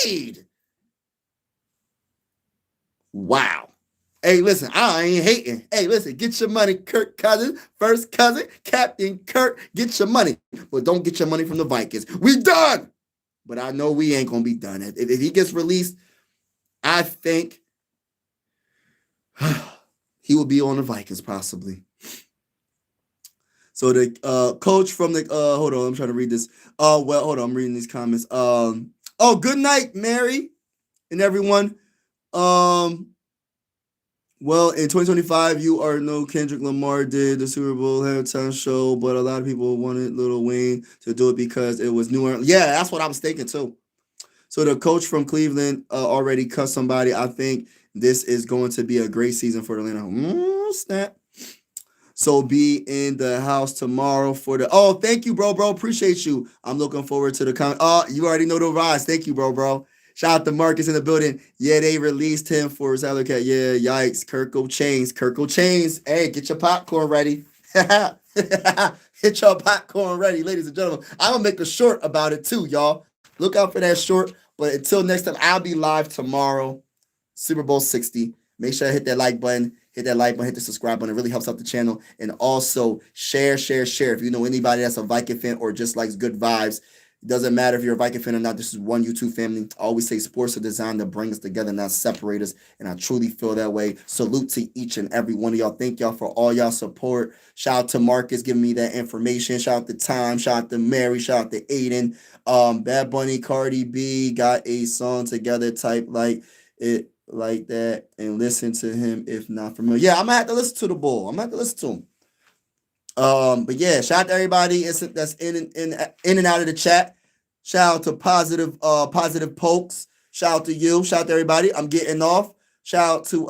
paid. Wow. Hey, listen, I ain't hating. Hey, listen, get your money, Kirk Cousins, first cousin, Captain Kirk, get your money. But don't get your money from the Vikings. We done. But I know we ain't going to be done. If he gets released, I think he will be on the Vikings possibly. So the coach from the hold on, I'm trying to read this. Hold on, I'm reading these comments. Good night, Mary and everyone. Well, in 2025, you are no Kendrick Lamar did the Super Bowl halftime show, but a lot of people wanted Lil Wayne to do it because it was New Orleans. Yeah, that's what I was thinking too. So the coach from Cleveland already cut somebody. I think this is going to be a great season for Atlanta. Snap. So be in the house tomorrow for the. Oh, thank you, bro. Appreciate you. I'm looking forward to the comment. You already know the rise. Thank you, bro. Shout out to Marcus in the building. Yeah, they released him for salary cap. Yeah, yikes. Kirko Chains. Hey, get your popcorn ready. Get your popcorn ready, ladies and gentlemen. I'm going to make a short about it too, y'all. Look out for that short. But until next time, I'll be live tomorrow. Super Bowl 60. Make sure to hit that like button. Hit the subscribe button. It really helps out the channel. And also share. If you know anybody that's a Viking fan or just likes good vibes, it doesn't matter if you're a Viking fan or not. This is one YouTube family. I always say sports are designed to bring us together, not separate us. And I truly feel that way. Salute to each and every one of y'all. Thank y'all for all y'all support. Shout out to Marcus giving me that information. Shout out to Time. Shout out to Mary. Shout out to Aiden. Bad Bunny, Cardi B got a song together type like it like that and listen to him if not familiar. Yeah, I'm gonna have to listen to the bull. I'm gonna have to listen to him. But yeah, shout out to everybody that's in and out of the chat. Shout out to positive pokes. shout out to you. Shout out to everybody. I'm getting off. Shout out to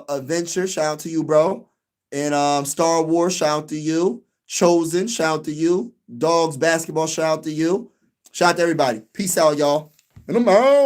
Adventure. Shout out to you, bro. And Star Wars. Shout out to you. Chosen. Shout out to you. Dogs basketball. Shout out to you. Shout out to everybody. Peace out, y'all. And I'm out.